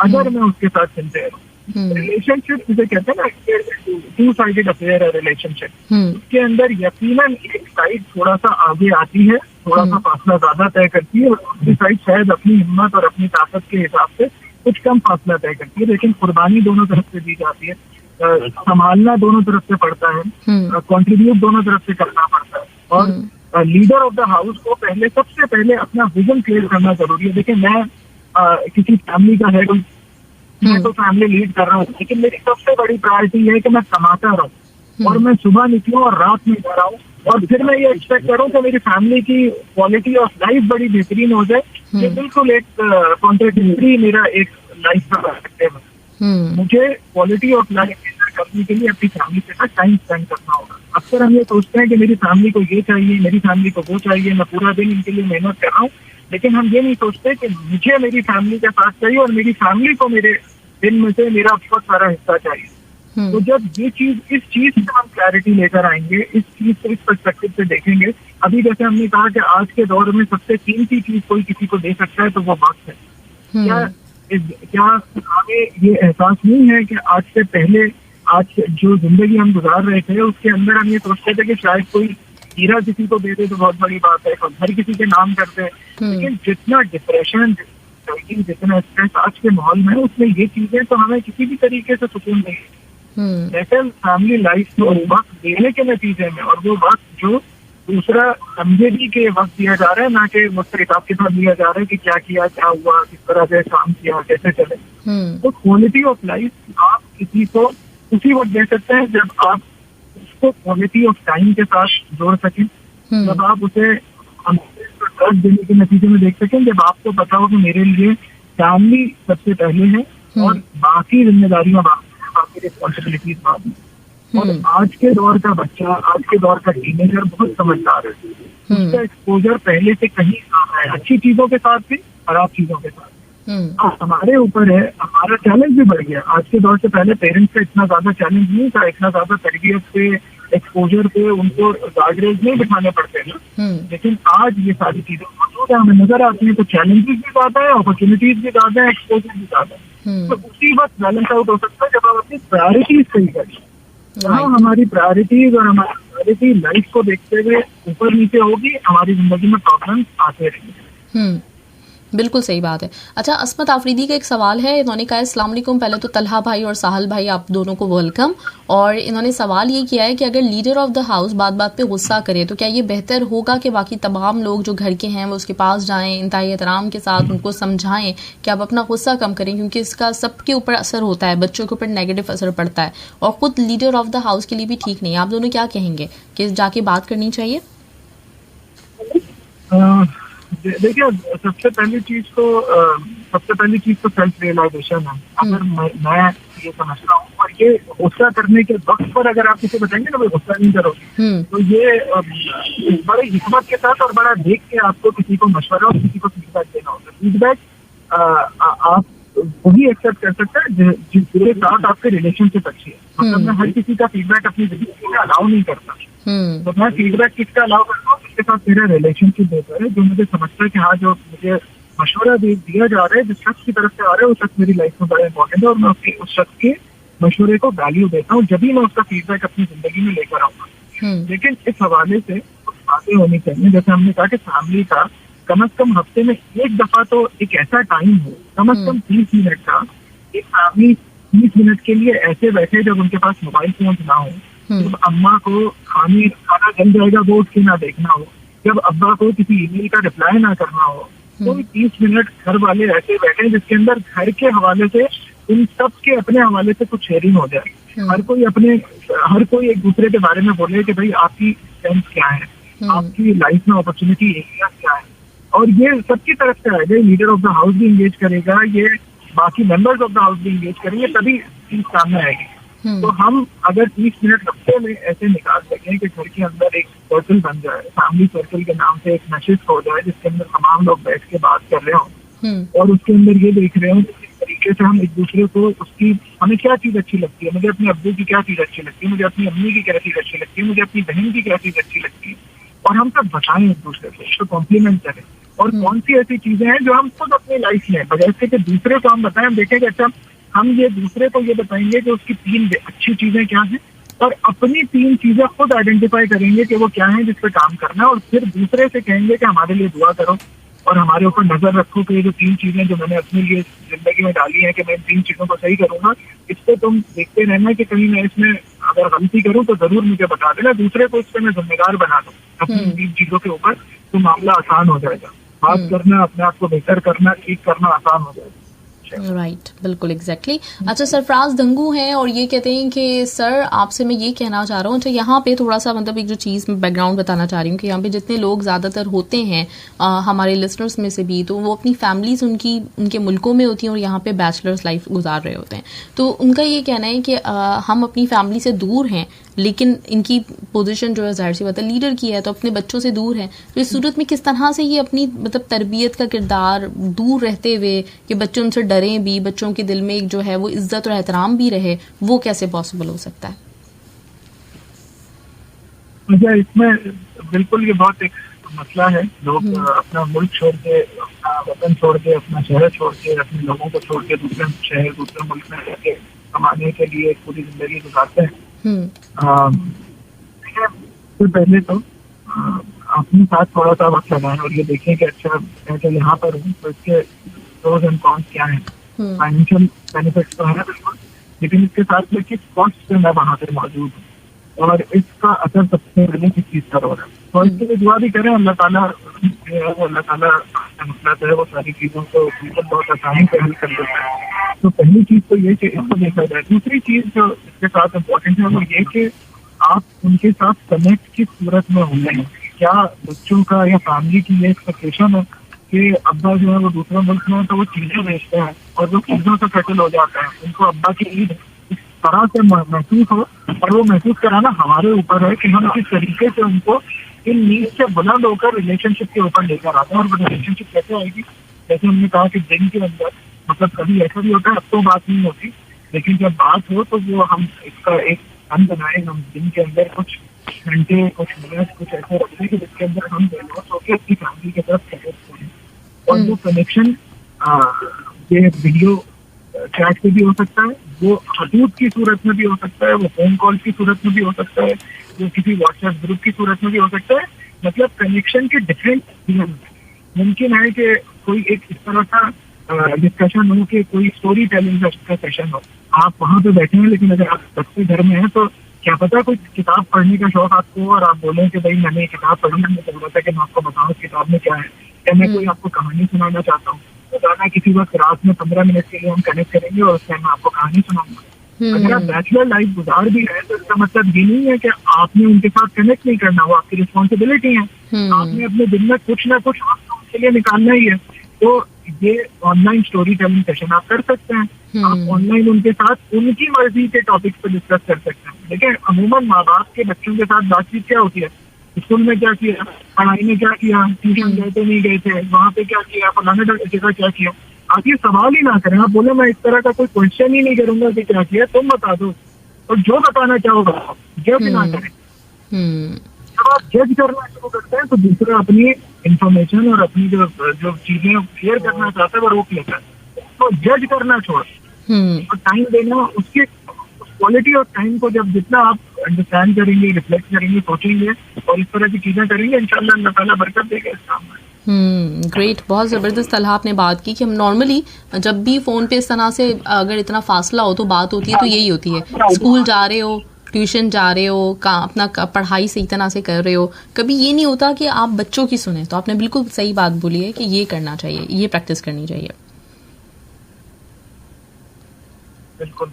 अगर मैं उसके साथ सिंसियर हूँ। रिलेशनशिप जिसे कहते हैं ना, टू साइडेड अफेयर है रिलेशनशिप। उसके अंदर यकीनन एक साइड थोड़ा सा आगे आती है, थोड़ा सा फासला ज्यादा तय करती है, और दूसरी साइड शायद अपनी हिम्मत और अपनी ताकत के हिसाब से कुछ कम फासला तय करती है, लेकिन कुर्बानी दोनों तरफ से दी जाती है। संभालना दोनों तरफ से पड़ता है, कंट्रीब्यूट दोनों तरफ से करना पड़ता है। और लीडर ऑफ द हाउस को सबसे पहले अपना विजन क्लियर करना जरूरी है। देखिए मैं किसी फैमिली का हेड हूँ, मैं तो फैमिली लीड कर रहा हूँ, लेकिन मेरी सबसे बड़ी प्रायोरिटी है कि मैं कमाता रहूँ और मैं सुबह निकलूँ और रात में घर आऊँ, और फिर मैं ये एक्सपेक्ट करूँ कि मेरी फैमिली की क्वालिटी ऑफ लाइफ बड़ी बेहतरीन हो जाए। ये बिल्कुल एक कॉन्ट्राडिक्टरी मेरा एक लाइफ का पर्सपेक्टिव है। मुझे क्वालिटी ऑफ लाइफ करने के लिए अपनी फैमिली के साथ टाइम स्पेंड करना होगा। अक्सर हम ये सोचते हैं कि मेरी फैमिली को ये चाहिए, मेरी फैमिली को वो चाहिए, मैं पूरा दिन इनके लिए मेहनत कर रहा हूँ, लेकिन हम ये नहीं सोचते कि मुझे मेरी फैमिली के साथ चाहिए और मेरी फैमिली को मेरे दिन में से मेरा बहुत सारा हिस्सा चाहिए। तो जब इस चीज से हम क्लैरिटी लेकर आएंगे, इस चीज से, इस पर्सपेक्टिव से देखेंगे, अभी जैसे हमने कहा कि आज के दौर में सबसे कीमती चीज कोई किसी को दे सकता है तो वो वक्त है। क्या हमें ये एहसास नहीं है कि आज से पहले, आज जो जिंदगी हम गुजार रहे थे उसके अंदर हम ये सोचते थे कि शायद कोई हीरा किसी को दे दे तो बहुत बड़ी बात है, घर किसी के नाम कर दे, लेकिन जितना डिप्रेशन, जितना स्ट्रेस आज के माहौल में, उसमें ये चीजें तो हमें किसी भी तरीके से सुकून नहीं। दरअसल फैमिली लाइफ को वक्त देने के नतीजे में, और वो वक्त जो दूसरा समझे भी के वक्त दिया जा रहा है, ना कि मुझसे हिसाब के साथ दिया जा रहा है कि क्या किया, क्या हुआ, किस तरह से काम किया, कैसे चले। तो क्वालिटी ऑफ लाइफ आप किसी को उसी वक्त दे सकते हैं जब आप उसको क्वालिटी ऑफ टाइम के साथ जोड़ सकें, जब आप उसे ट्रस्ट देने के नतीजे में देख सकें, जब आपको पता हो कि मेरे लिए फैमिली सबसे पहले है और बाकी जिम्मेदारियां बाकी रिस्पॉन्सिबिलिटीज बाद में। और आज के दौर का बच्चा, आज के दौर का टीनेजर बहुत समझदार है, उसका एक्सपोजर पहले से कहीं ज्यादा है, अच्छी चीजों के साथ भी, खराब चीजों के साथ। हमारे ऊपर है, हमारा चैलेंज भी बढ़ गया। आज के दौर से पहले पेरेंट्स का इतना ज्यादा चैलेंज नहीं था, इतना ज्यादा तरबियत पे, एक्सपोजर पे उनको गार्डरेज नहीं बिठाने पड़ते थे, लेकिन आज ये सारी चीजें मौजूद है, हमें नजर आती है। तो चैलेंजेस भी ज्यादा है, अपॉर्चुनिटीज भी ज्यादा है, एक्सपोजर भी ज्यादा है। तो उसी वक्त बैलेंस आउट हो सकता है जब हम अपनी प्रायोरिटीज सही करें। जहाँ हमारी प्रायोरिटीज और हमारी प्रायोरिटी लाइफ को देखते हुए ऊपर नीचे होगी, हमारी जिंदगी में प्रॉब्लम आते रहेंगे। बिल्कुल सही बात है। अच्छा, अस्मत आफरीदी का एक सवाल है। इन्होंने कहा अस्सलाम वालेकुम, पहले तो तलहा भाई और साहल भाई आप दोनों को वेलकम। और इन्होंने सवाल ये किया है कि अगर लीडर ऑफ द हाउस बात बात पे गुस्सा करे तो क्या ये बेहतर होगा कि बाकी तमाम लोग जो घर के हैं वो उसके पास जाएं, इंतहाई एहतराम के साथ उनको समझाएं कि आप अपना गुस्सा कम करें, क्योंकि इसका सबके ऊपर असर होता है, बच्चों के ऊपर नेगेटिव असर पड़ता है और खुद लीडर ऑफ द हाउस के लिए भी ठीक नहीं है। आप दोनों क्या कहेंगे कि जाके बात करनी चाहिए? देखिए, सबसे पहली चीज तो सेल्फ रियलाइजेशन है। अगर मैं ये समझता हूँ, और ये गुस्सा करने के वक्त पर अगर आप किसी बताएंगे ना भाई गुस्सा नहीं करोगे, तो ये बड़े हिकमत के साथ और बड़ा देख के आपको किसी को मशवरा और किसी को फीडबैक देना होगा। फीडबैक आप वही एक्सेप्ट कर सकता है जिसके साथ आपके रिलेशनशिप अच्छी है। मतलब मैं हर किसी का फीडबैक अपनी जिंदगी में अलाउ नहीं करता। तो मैं फीडबैक किसका अलाउ करता हूँ जिसके साथ मेरा रिलेशनशिप बेहतर है, जो मुझे समझता है कि हाँ जो मुझे मशवरा दिया जा रहा है जिस शख्स की तरफ से आ रहा है वो शख्स मेरी लाइफ में बड़ा इंपॉर्टेंट है और मैं उस शख्स के मशवरे को वैल्यू देता हूँ, जब भी मैं उसका फीडबैक अपनी जिंदगी में लेकर आऊंगा। लेकिन इस हवाले से कुछ बातें होनी चाहिए, जैसे हमने कहा कि फैमिली का कम से कम हफ्ते में एक दफा तो एक ऐसा टाइम हो, कम से कम 30 मिनट का, एक फैमिली 30 मिनट के लिए ऐसे बैठे जब उनके पास मोबाइल फोन ना हो, जब अम्मा को खाना जल जाएगा वो उसके ना देखना हो, जब अब्बा को किसी ईमेल का रिप्लाई ना करना हो, तो 30 मिनट घर वाले ऐसे बैठे जिसके अंदर घर के हवाले से इन सब के अपने हवाले से कुछ शेयरिंग हो जाए। हर कोई एक दूसरे के बारे में बोले कि भाई आपकी स्ट्रेंथ क्या है, आपकी लाइफ में अपॉर्चुनिटी एरिया क्या है, और ये सबकी तरफ से आएगा। लीडर ऑफ द हाउस भी इंगेज करेगा, ये बाकी मेंबर्स ऑफ द हाउस भी इंगेज करेंगे, तभी चीज सामने आएगी। तो हम अगर 30 मिनट हफ्ते में ऐसे निकाल सकें कि घर के अंदर एक सर्कल बन जाए, फैमिली सर्कल के नाम से एक मैसेज हो जाए जिसके अंदर तमाम लोग बैठ के बात कर रहे हो और उसके अंदर ये देख रहे हो किस तरीके से हम एक दूसरे को उसकी हमें क्या चीज अच्छी लगती है, मुझे अपने अब्बू की क्या चीज अच्छी लगती है, मुझे अपनी अम्मी की क्या चीज अच्छी लगती है, मुझे अपनी बहन की क्या चीज अच्छी लगती है, और हम सब बताएं एक दूसरे को, उसको कॉम्प्लीमेंट करें। और कौन सी ऐसी चीजें हैं जो हम खुद अपनी लाइफ में बजाय से कि दूसरे को हम बताएं, हम देखेंगे अच्छा हम ये दूसरे को ये बताएंगे कि उसकी 3 अच्छी चीजें क्या हैं और अपनी 3 चीजें खुद आइडेंटिफाई करेंगे कि वो क्या है जिस पे काम करना है, और फिर दूसरे से कहेंगे कि हमारे लिए दुआ करो और हमारे ऊपर नजर रखो कि ये जो 3 चीजें जो मैंने अपने लिए जिंदगी में डाली है कि मैं इन 3 चीजों को सही करूंगा, इस पे तुम देखते रहना कि कहीं मैं इसमें अगर गलती करूं तो जरूर मुझे बता देना, दूसरे को इस पे मैं जिम्मेदार बना दूं अपनी 3 चीजों के ऊपर, तो मामला आसान हो जाएगा। बात करना, अपने आप को बेहतर करना, ठीक करना आसान हो जाएगा। राइट, बिल्कुल एग्जैक्टली। अच्छा, सरफराज दंगू हैं और ये कहते हैं कि सर आपसे मैं ये कहना चाह रहा हूँ, अच्छा यहाँ पे थोड़ा सा मतलब एक जो चीज़ मैं बैकग्राउंड बताना चाह रही हूँ कि यहाँ पे जितने लोग ज़्यादातर होते हैं हमारे लिसनर्स में से भी, तो वो अपनी फैमिलीज उनके मुल्कों में होती हैं और यहाँ पे बैचलर्स लाइफ गुजार रहे होते हैं। तो उनका ये कहना है कि हम अपनी फैमिली से दूर हैं, लेकिन इनकी पोजीशन जो है जाहिर सी बात है लीडर की है, तो अपने बच्चों से दूर है। तो इस सूरत में किस तरह से ये अपनी मतलब तरबियत का किरदार दूर रहते हुए कि बच्चे उनसे डरें भी, बच्चों के दिल में एक जो है वो इज्जत और एहतराम भी रहे, वो कैसे पॉसिबल हो सकता है? मुझे इसमें बिल्कुल ये बहुत एक मसला है। लोग अपना मुल्क छोड़ के, अपना वतन छोड़ के, अपना शहर छोड़ के, अपने लोगों को छोड़ के दूसरे शहर दूसरे मुल्क में रहकर कमाने के लिए पूरी जिंदगी गुजारते हैं। तो पहले तो अपने साथ थोड़ा सा वक्त लगाएं और ये देखें कि अच्छा मैं यहाँ पर हूँ तो इसके प्रोज एंड कॉन्स क्या है। फाइनेंशियल बेनिफिट्स तो है बिल्कुल, लेकिन इसके साथ में किस कॉस्ट पे मैं वहाँ पे मौजूद हूँ और इसका असर सबसे पहले किस चीज पर हो रहा है। तो इसके लिए दुआ भी करें, अल्लाह ताला मसला है वो सारी चीजों को बिल्कुल बहुत आसानी से हल कर देता है। तो पहली चीज तो ये कि इसको देखा जाए। दूसरी चीज जो इसके साथ इम्पोर्टेंट है वो ये कि आप उनके साथ कनेक्ट किस सूरत में होंगे। क्या बच्चों का या फैमिली की ये एक्सपेक्टेशन है कि अब्बा जो है वो दूसरे मुल्क में तो वो चीजें बेचते हैं और वो चीजों से सेटल हो जाता है, उनको अब्बा की ईद इस तरह से महसूस हो, और वो महसूस कराना हमारे ऊपर है कि हम किस तरीके से उनको इन नीड से बुलंद होकर रिलेशनशिप के ऊपर लेकर आते हैं। और वो रिलेशनशिप कैसे आएगी, जैसे हमने कहा कि दिन के अंदर मतलब कभी ऐसा भी होता है, अब तो बात नहीं होती, लेकिन जब बात हो तो वो हम इसका एक फन बनाए, हम दिन के अंदर कुछ घंटे, कुछ मिनट, कुछ ऐसे रखते हैं कि जिसके अंदर हम दोनों होकर अपनी फैमिली के तरफ कनेक्ट करें। और वो कनेक्शन ये वीडियो चैट पे भी हो सकता है, वो खतूत की सूरत में भी हो सकता है, वो फोन कॉल की सूरत में भी हो सकता है, वो किसी व्हाट्सएप ग्रुप की सूरत में भी हो सकता है। मतलब कनेक्शन के डिफरेंट मुमकिन है कि कोई एक इस तरह का डिस्कशन हो कि कोई स्टोरी टेलिंग का सेशन हो, आप वहां पे बैठे हैं, लेकिन अगर आप बच्चे घर में हैं तो क्या पता कोई किताब पढ़ने का शौक आपको हो और आप बोले कि भाई मैंने किताब पढ़ी, मुझे जरूरत है कि मैं आपको बताऊँ उस किताब में क्या है, या मैं कोई आपको कहानी सुनाना चाहता हूँ। बताना किसी वक्त रात में 15 मिनट के लिए हम कनेक्ट करेंगे और उसमें मैं आपको कहानी सुनाऊंगा। अगर आप बैचलर लाइफ गुजार भी है तो इसका मतलब ये नहीं है कि आपने उनके साथ कनेक्ट नहीं करना, वो आपकी रिस्पॉन्सिबिलिटी है। आपने अपने दिन में कुछ ना कुछ उनके लिए निकालना ही है। तो ये ऑनलाइन स्टोरी टेलिंग सेशन आप कर सकते हैं, आप ऑनलाइन उनके साथ उनकी मर्जी के टॉपिक्स पर डिस्कस कर सकते हैं। देखिए अमूमन माँ बाप के बच्चों के साथ बातचीत क्या होती है, स्कूल में क्या किया, पढ़ाई में क्या किया, ट्यूशन गए थे नहीं गए थे, वहाँ पे क्या किया, फलाने जगह क्या किया। आप ये सवाल ही ना करें, आप बोले मैं इस तरह का कोई क्वेश्चन ही नहीं करूंगा कि क्या किया, तुम बता दो, और जो बताना चाहोगा जज ना करें। जब आप जज करना शुरू करते हैं तो दूसरा अपनी इंफॉर्मेशन और अपनी जो चीजें शेयर करना चाहता है वो रोक लेता है। तो जज करना छोड़ और टाइम देना, उसकी क्वालिटी और टाइम को जब जितना आप अंडरस्टैंड करेंगे, रिफ्लेक्ट करेंगे, सोचेंगे और इस तरह की चीजें करेंगे, इंशाल्लाह अल्लाह ताला बरकत देगा इस काम में। ग्रेट, बहुत ज़बरदस्त तलहा आपने बात की कि हम नॉर्मली जब भी फ़ोन पे इस तरह से अगर इतना फासला हो तो बात होती है तो यही होती है, स्कूल जा रहे हो, ट्यूशन जा रहे हो, अपना पढ़ाई सही तरह से कर रहे हो, कभी ये नहीं होता कि आप बच्चों की सुने। तो आपने बिल्कुल सही बात बोली है कि ये करना चाहिए, ये प्रैक्टिस करनी चाहिए। बिल्कुल।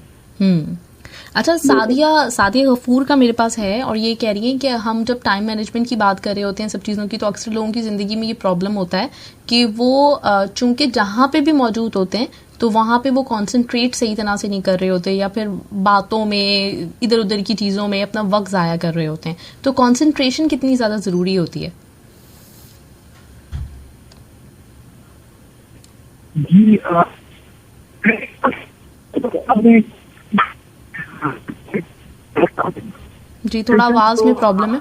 अच्छा, सादिया गफूर का मेरे पास है और ये कह रही है कि हम जब टाइम मैनेजमेंट की बात कर रहे होते हैं सब चीज़ों की, तो अक्सर लोगों की ज़िंदगी में ये प्रॉब्लम होता है कि वो चूंकि जहाँ पे भी मौजूद होते हैं तो वहाँ पे वो कंसंट्रेट सही तरह से नहीं कर रहे होते, या फिर बातों में, इधर उधर की चीज़ों में अपना वक्त ज़ाया कर रहे होते हैं। तो कंसंट्रेशन कितनी ज़्यादा ज़रूरी होती है? जी थोड़ा आवाज में प्रॉब्लम है।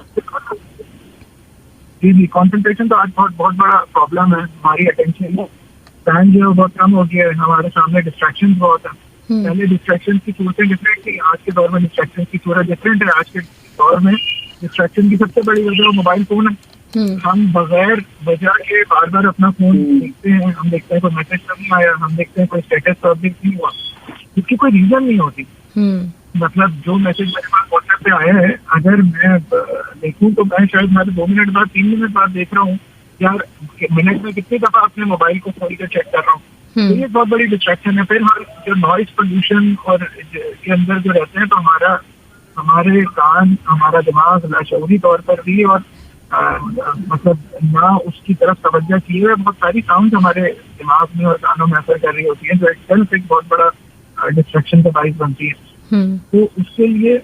जी कंसंट्रेशन तो आज बहुत बड़ा प्रॉब्लम है। हमारी अटेंशन स्पैन जो है बहुत कम हो गया है, हमारे सामने डिस्ट्रैक्शन बहुत है। पहले डिस्ट्रैक्शन की सूरतें डिफरेंट थी, आज के दौर में डिस्ट्रैक्शन की सूरत डिफरेंट है। आज के दौर में डिस्ट्रैक्शन की सबसे बड़ी वजह मोबाइल फोन है। हम बगैर वजह के बार बार अपना फोन देखते हैं, हम देखते हैं कोई मैसेज नहीं आया, हम देखते हैं कोई स्टेटस तो अपडेट नहीं हुआ, इसकी कोई रीजन नहीं होती। मतलब जो मैसेज मेरे पास व्हाट्सएप पे आया है, अगर मैं देखूं तो मैं शायद मैं 2 मिनट बाद 3 मिनट बाद देख रहा हूँ यार, मिनट में कितनी दफा अपने मोबाइल को खोल कर चेक कर रहा हूँ। तो ये बहुत बड़ी डिस्ट्रैक्शन है। फिर जो नॉइज पोल्यूशन और के अंदर जो रहते हैं, तो हमारे कान, हमारा दिमाग लाशऊरी तौर पर भी और मतलब ना उसकी तरफ तवज्जो की है, बहुत सारी साउंड हमारे दिमाग में और कानों में असर कर रही होती है, जो एक बहुत बड़ा डिस्ट्रैक्शन का बाइस बनती है। तो उसके लिए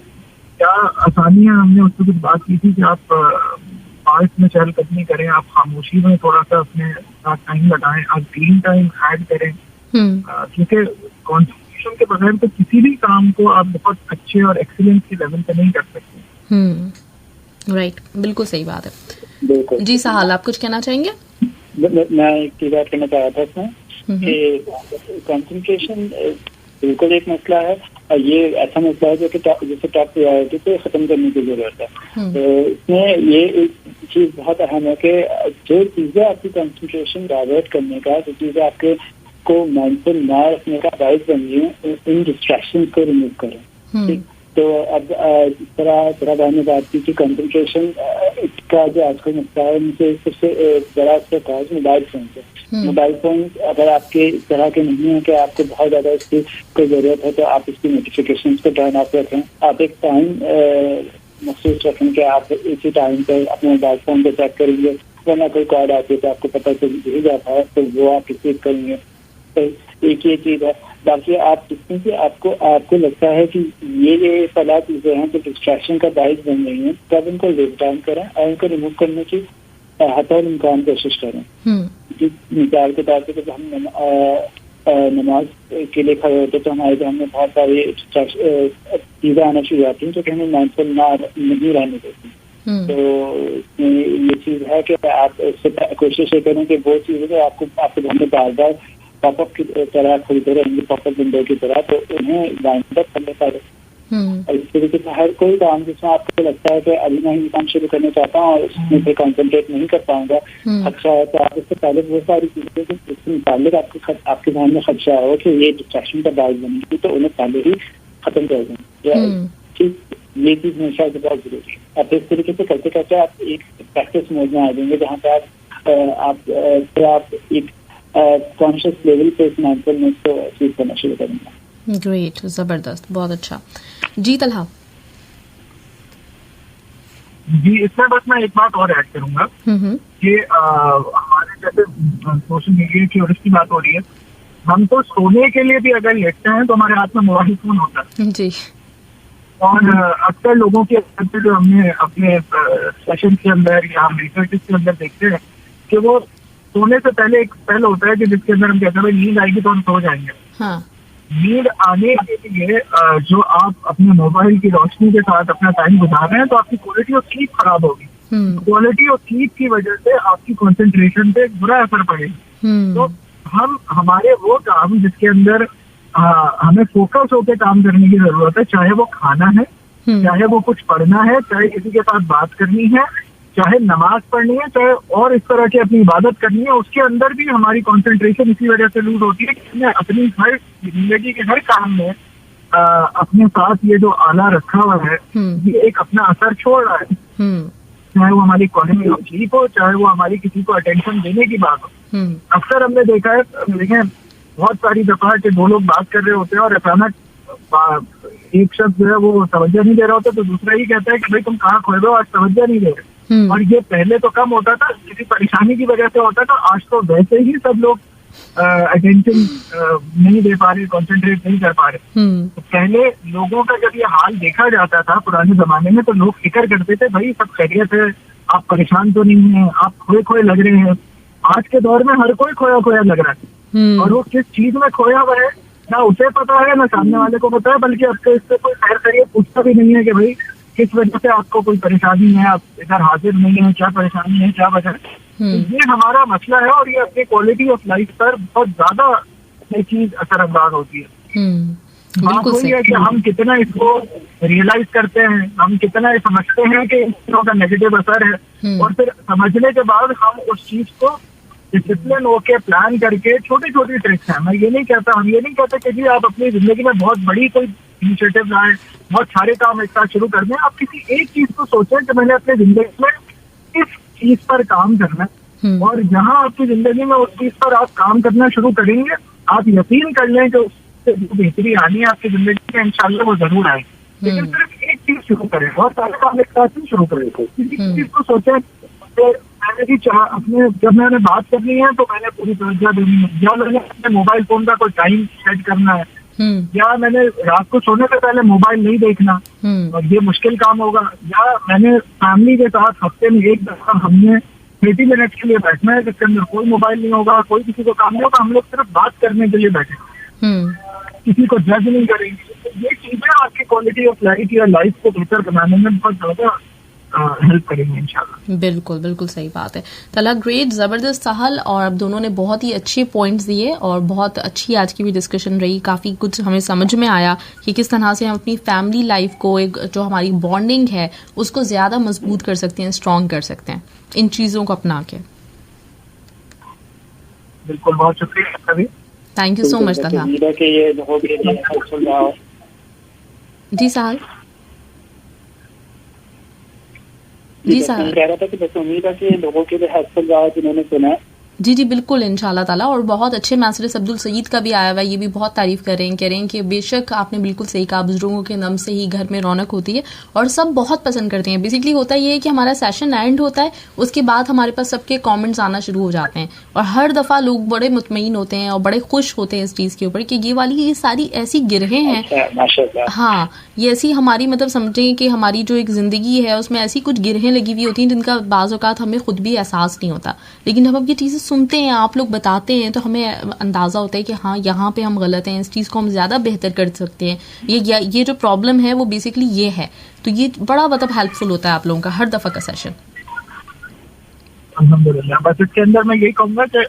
क्या आसानियां, हमने उससे कुछ बात की थी कि आप पार्क में चहलकदमी करें, आप खामोशी में थोड़ा सा अपने साथ टाइम लगाएं, आप ग्रीन टाइम ऐड करें, क्योंकि कॉन्सेंट्रेशन के बगैर तो किसी भी काम को आप बहुत अच्छे और एक्सीलेंस के लेवल पे नहीं कर सकते। राइट, बिल्कुल सही बात है। जी साहल, आप कुछ कहना चाहेंगे? मैं एक चीज बात करना चाह रहा था कि कंसंट्रेशन बिल्कुल एक मसला है, और ये ऐसा मसला है जो कि जैसे टॉप प्रायोरिटी पे खत्म करने की जरूरत है। तो इसमें ये एक चीज बहुत अहम है कि जो चीजें आपकी कंसंट्रेशन डाइवर्ट करने का, जो चीजें आपके को माइंडफुल ना रखने का बाइस बन रही है, इन डिस्ट्रैक्शन को रिमूव करें। ठीक, तो अब जिस तरह भाई ने बात की कि कंसंट्रेशन का जो आजकल मसला है, उनसे सबसे बड़ा असर था मोबाइल फोन से। मोबाइल फोन अगर आपके इस तरह के नहीं है कि आपको बहुत ज्यादा इसकी कोई जरूरत है, तो आप इसकी नोटिफिकेशन को टर्न ऑफ रखें। आप एक टाइम महसूस रखें कि आप इसी टाइम पर अपने मोबाइल फोन को चेक करेंगे, वरना कोई कॉल आती है तो आपको पता चल ही जाता है, तो वो आप रिसीव करेंगे। तो एक ये चीज है। बाकी आप जिसमें से आपको लगता है कि ये फला चीजें हैं जो डिस्ट्रैक्शन का बाइस बन रही हैं, तब उनको लिस्ट डाउन करें और उनको रिमूव करने की हर इम्कान कोशिश करें। मिसाल के तौर पर जब हम नमाज के लिए खड़े होते तो हमारे ध्यान में बहुत सारी चीजें आना शुरू आती हैं जो कि हमें माइंडफुल नहीं रहने देती। तो ये चीज है कि आप कोशिश ये करें कि वो चीजें जो आपके ध्यान में बार बार पॉपअप की तरह खुलते रहेंगे, पॉपअप विंडो की तरह, तो उन्हें लाइन अप करने पड़े। और इस तरीके से हर कोई काम जिसमें आपको लगता है कि अभी मैं ही काम शुरू करने चाहता हूँ और उसमें पे कॉन्सेंट्रेट नहीं कर पाऊंगा, खदशा है, तो आप इससे पहले बहुत सारी चीजें जिससे मुताबिक आपके ध्यान में खदशा हो कि ये डिस्ट्रैक्शन का बाइस बनेगी, तो उन्हें पहले ही खत्म कर दें। ठीक, ये चीज हमेशा बहुत जरूरी है। अब इस तरीके से करते करते आप एक प्रैक्टिस मोड में आ जाएंगे, जहाँ पे आप एक कॉन्शियस लेवल पे इस माइंडफुलनेस को अचीव करना शुरू करेंगे। ग्रेट, जबरदस्त, बहुत अच्छा। जी तलहा। जी, इसमें बस मैं एक बात और ऐड करूंगा कि हमारे जैसे सोशल मीडिया की और इसकी बात हो रही है, हम तो सोने के लिए भी अगर लेटते हैं तो हमारे हाथ में मोबाइल फोन होता है जी। और अक्सर लोगों के जो हमने अपने सेशन के अंदर या हम रिसर्च के अंदर देखते हैं कि वो सोने से पहले एक स्पेल होता है कि जिसके अंदर हम कहते हैं भाई नींद आएगी तो हम सो जाएंगे। हाँ। नींद आने के लिए जो आप अपने मोबाइल की रोशनी के साथ अपना टाइम गुजार रहे हैं तो आपकी क्वालिटी ऑफ स्लीप खराब होगी। क्वालिटी ऑफ स्लीप की वजह से आपकी कंसंट्रेशन पे बुरा असर पड़ेगा। तो हम हमारे वो काम जिसके अंदर हमें फोकस होकर काम करने की जरूरत है, चाहे वो खाना है, चाहे वो कुछ पढ़ना है, चाहे किसी के साथ बात करनी है, चाहे नमाज पढ़नी है, चाहे और इस तरह की अपनी इबादत करनी है, उसके अंदर भी हमारी कंसंट्रेशन इसी वजह से लूज होती है कि हमने अपनी हर जिंदगी के हर काम में अपने साथ ये जो आला रखा हुआ है ये एक अपना असर छोड़ रहा है। चाहे वो हमारी क्वालिटी ऑफ स्लीप हो, चाहे वो हमारी किसी को अटेंशन देने की बात हो। अक्सर हमने देखा है, देखें बहुत सारी दफा कि दो लोग बात कर रहे होते हैं और अचानक एक शख्स जो है वो तवज्जो नहीं दे रहा होता तो दूसरा ही कहता है कि भाई तुम कहाँ खोए हो, आज तवज्जो नहीं दे रहे। और ये पहले तो कम होता था, किसी परेशानी की वजह से होता था, आज तो वैसे ही सब लोग अटेंशन नहीं दे पा रहे, कॉन्सेंट्रेट नहीं कर पा रहे। तो पहले लोगों का जब ये हाल देखा जाता था पुराने जमाने में तो लोग फिक्र करते थे भाई सब खैरियत है, आप परेशान तो नहीं है, आप खोए खोए लग रहे हैं। आज के दौर में हर कोई खोया खोया लग रहा है और वो किस चीज में खोया हुआ है ना उसे पता है ना सामने वाले को पता है, बल्कि अब तो इससे कोई खैर खैरियत पूछता भी नहीं है कि भाई किस वजह से आपको कोई परेशानी है, आप इधर हाजिर नहीं है, क्या परेशानी है, क्या वजह है। ये हमारा मसला है और ये अपनी क्वालिटी ऑफ लाइफ पर बहुत ज्यादा ये चीज असरअंदाज होती है। बात वही है कि हम कितना इसको रियलाइज करते हैं, हम कितना समझते हैं कि इन चीजों का नेगेटिव असर है और फिर समझने के बाद हम उस चीज को डिसिप्लिन होके प्लान करके छोटी छोटी ट्रिक्स हैं। मैं ये नहीं कहता, हम ये नहीं कहते कि जी आप अपनी जिंदगी में बहुत बड़ी कोई इनिशिएटिव लाएं, बहुत सारे काम एक साथ शुरू कर दें। आप किसी एक चीज को सोचें कि मैंने अपनी जिंदगी में इस चीज पर काम करना है और जहां आपकी जिंदगी में उस चीज पर आप काम करना शुरू करेंगे आप यकीन कर लें कि उससे जो बेहतरी आनी है आपकी जिंदगी में इंशाल्लाह वो जरूर आएगी। लेकिन सिर्फ एक चीज शुरू करें, बहुत सारे काम एक साथ ही शुरू करें। किसी चीज को सोचें मैंने भी अपने जब मैंने बात करनी है तो मैंने पूरी तवज्जो देनी है, या मैंने अपने मोबाइल फोन का कोई टाइम सेट करना है, या मैंने रात को सोने से पहले मोबाइल नहीं देखना और ये मुश्किल काम होगा, या मैंने फैमिली के साथ हफ्ते में एक दफा हमने 30 मिनट के लिए बैठना है जिसके अंदर कोई मोबाइल नहीं होगा, कोई किसी को काम नहीं होगा, हम लोग सिर्फ बात करने के लिए बैठे, किसी को जज नहीं करेंगे। ये चीजें आपकी क्वालिटी ऑफ लाइफ या लाइफ को बेहतर बनाने में बहुत ज्यादा हेल्प करेंगे इंशाल्लाह। बिल्कुल बिल्कुल सही बात है। तला ग्रेट, जबरदस्त सहल, और अब दोनों ने बहुत ही अच्छे पॉइंट्स दिए और बहुत अच्छी आज की भी डिस्कशन रही। काफी कुछ हमें समझ में आया कि किस तरह से हम अपनी फैमिली लाइफ को, एक जो हमारी बॉन्डिंग है उसको ज्यादा मजबूत कर सकते हैं, स्ट्रॉन्ग कर सकते हैं इन चीजों को अपना के। बिल्कुल, बहुत शुक्रिया। थैंक यू सो मच तला। जी सहल। जी सर, कह रहा था कि बस उम्मीद है कि लोगों के लिए हेल्पफुल रहा जिन्होंने सुना। जी जी बिल्कुल, इंशाल्लाह ताला। और बहुत अच्छे मैसेज अब्दुल सईद का भी आया हुआ है, ये भी बहुत तारीफ कर रहे हैं, कह रहे हैं कि बेशक आपने बिल्कुल सही कहा, बुजुर्गों के दम से ही घर में रौनक होती है और सब बहुत पसंद करते हैं। बेसिकली होता ये है कि हमारा सेशन एंड होता है, उसके बाद हमारे पास सबके कमेंट्स आना शुरू हो जाते हैं और हर दफ़ा लोग बड़े मुतमईन होते हैं और बड़े खुश होते हैं इस चीज़ के ऊपर कि ये सारी ऐसी गिरहें हैं। हाँ, ये ऐसी हमारी मतलब समझें कि हमारी जो एक ज़िंदगी है उसमें ऐसी कुछ गिरहें लगी हुई होती हैं जिनका बाज़ औक़ात हमें खुद भी एहसास नहीं होता, लेकिन हम अब ये चीज़ें सुनते हैं, आप लोग बताते हैं तो हमें अंदाज़ा होता है कि हाँ यहाँ पे हम गलत हैं, इस चीज़ को हम ज़्यादा बेहतर कर सकते हैं। ये जो प्रॉब्लम है वो बेसिकली ये है, तो ये बड़ा मतलब हेल्पफुल होता है आप लोगों का हर दफ़ा का सेशन। अल्हम्दुलिल्लाह। बस इसके अंदर मैं यही कहूँगा कि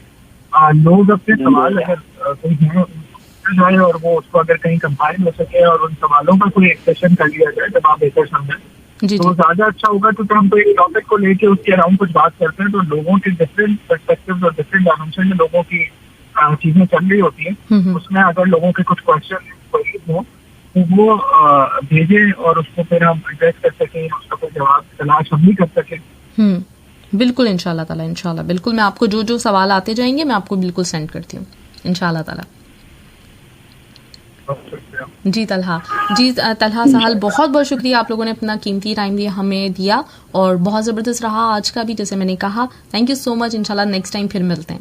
लोग अपने सवाल अगर कोई हैं और वो उसको अगर कहीं कंपाइल हो सके और उन सवालों का कोई एक सेशन कर लिया जाए जब आप बेहतर समझें तो ज्यादा अच्छा होगा। क्योंकि हम तो एक टॉपिक को लेके उसके अराउंड कुछ बात करते हैं तो लोगों के डिफरेंट पर्सपेक्टिव्स और डिफरेंट डायमेंशन में लोगों की चीजें चल रही होती हैं। उसमें अगर लोगों के कुछ क्वेश्चन हो तो वो भेजें और उसको फिर हम एड्रेस कर सकें, उसका कोई जवाब तलाश हम भी कर सकें। बिल्कुल, इंशाल्लाह ताला, इंशाल्लाह बिल्कुल। मैं आपको जो सवाल आते जाएंगे मैं आपको बिल्कुल सेंड करती हूँ इंशाल्लाह ताला। जी तलहा सहल, बहुत बहुत शुक्रिया, आप लोगों ने अपना कीमती टाइम हमें दिया और बहुत ज़बरदस्त रहा आज का भी, जैसे मैंने कहा। थैंक यू सो मच, इंशाल्लाह नेक्स्ट टाइम फिर मिलते हैं।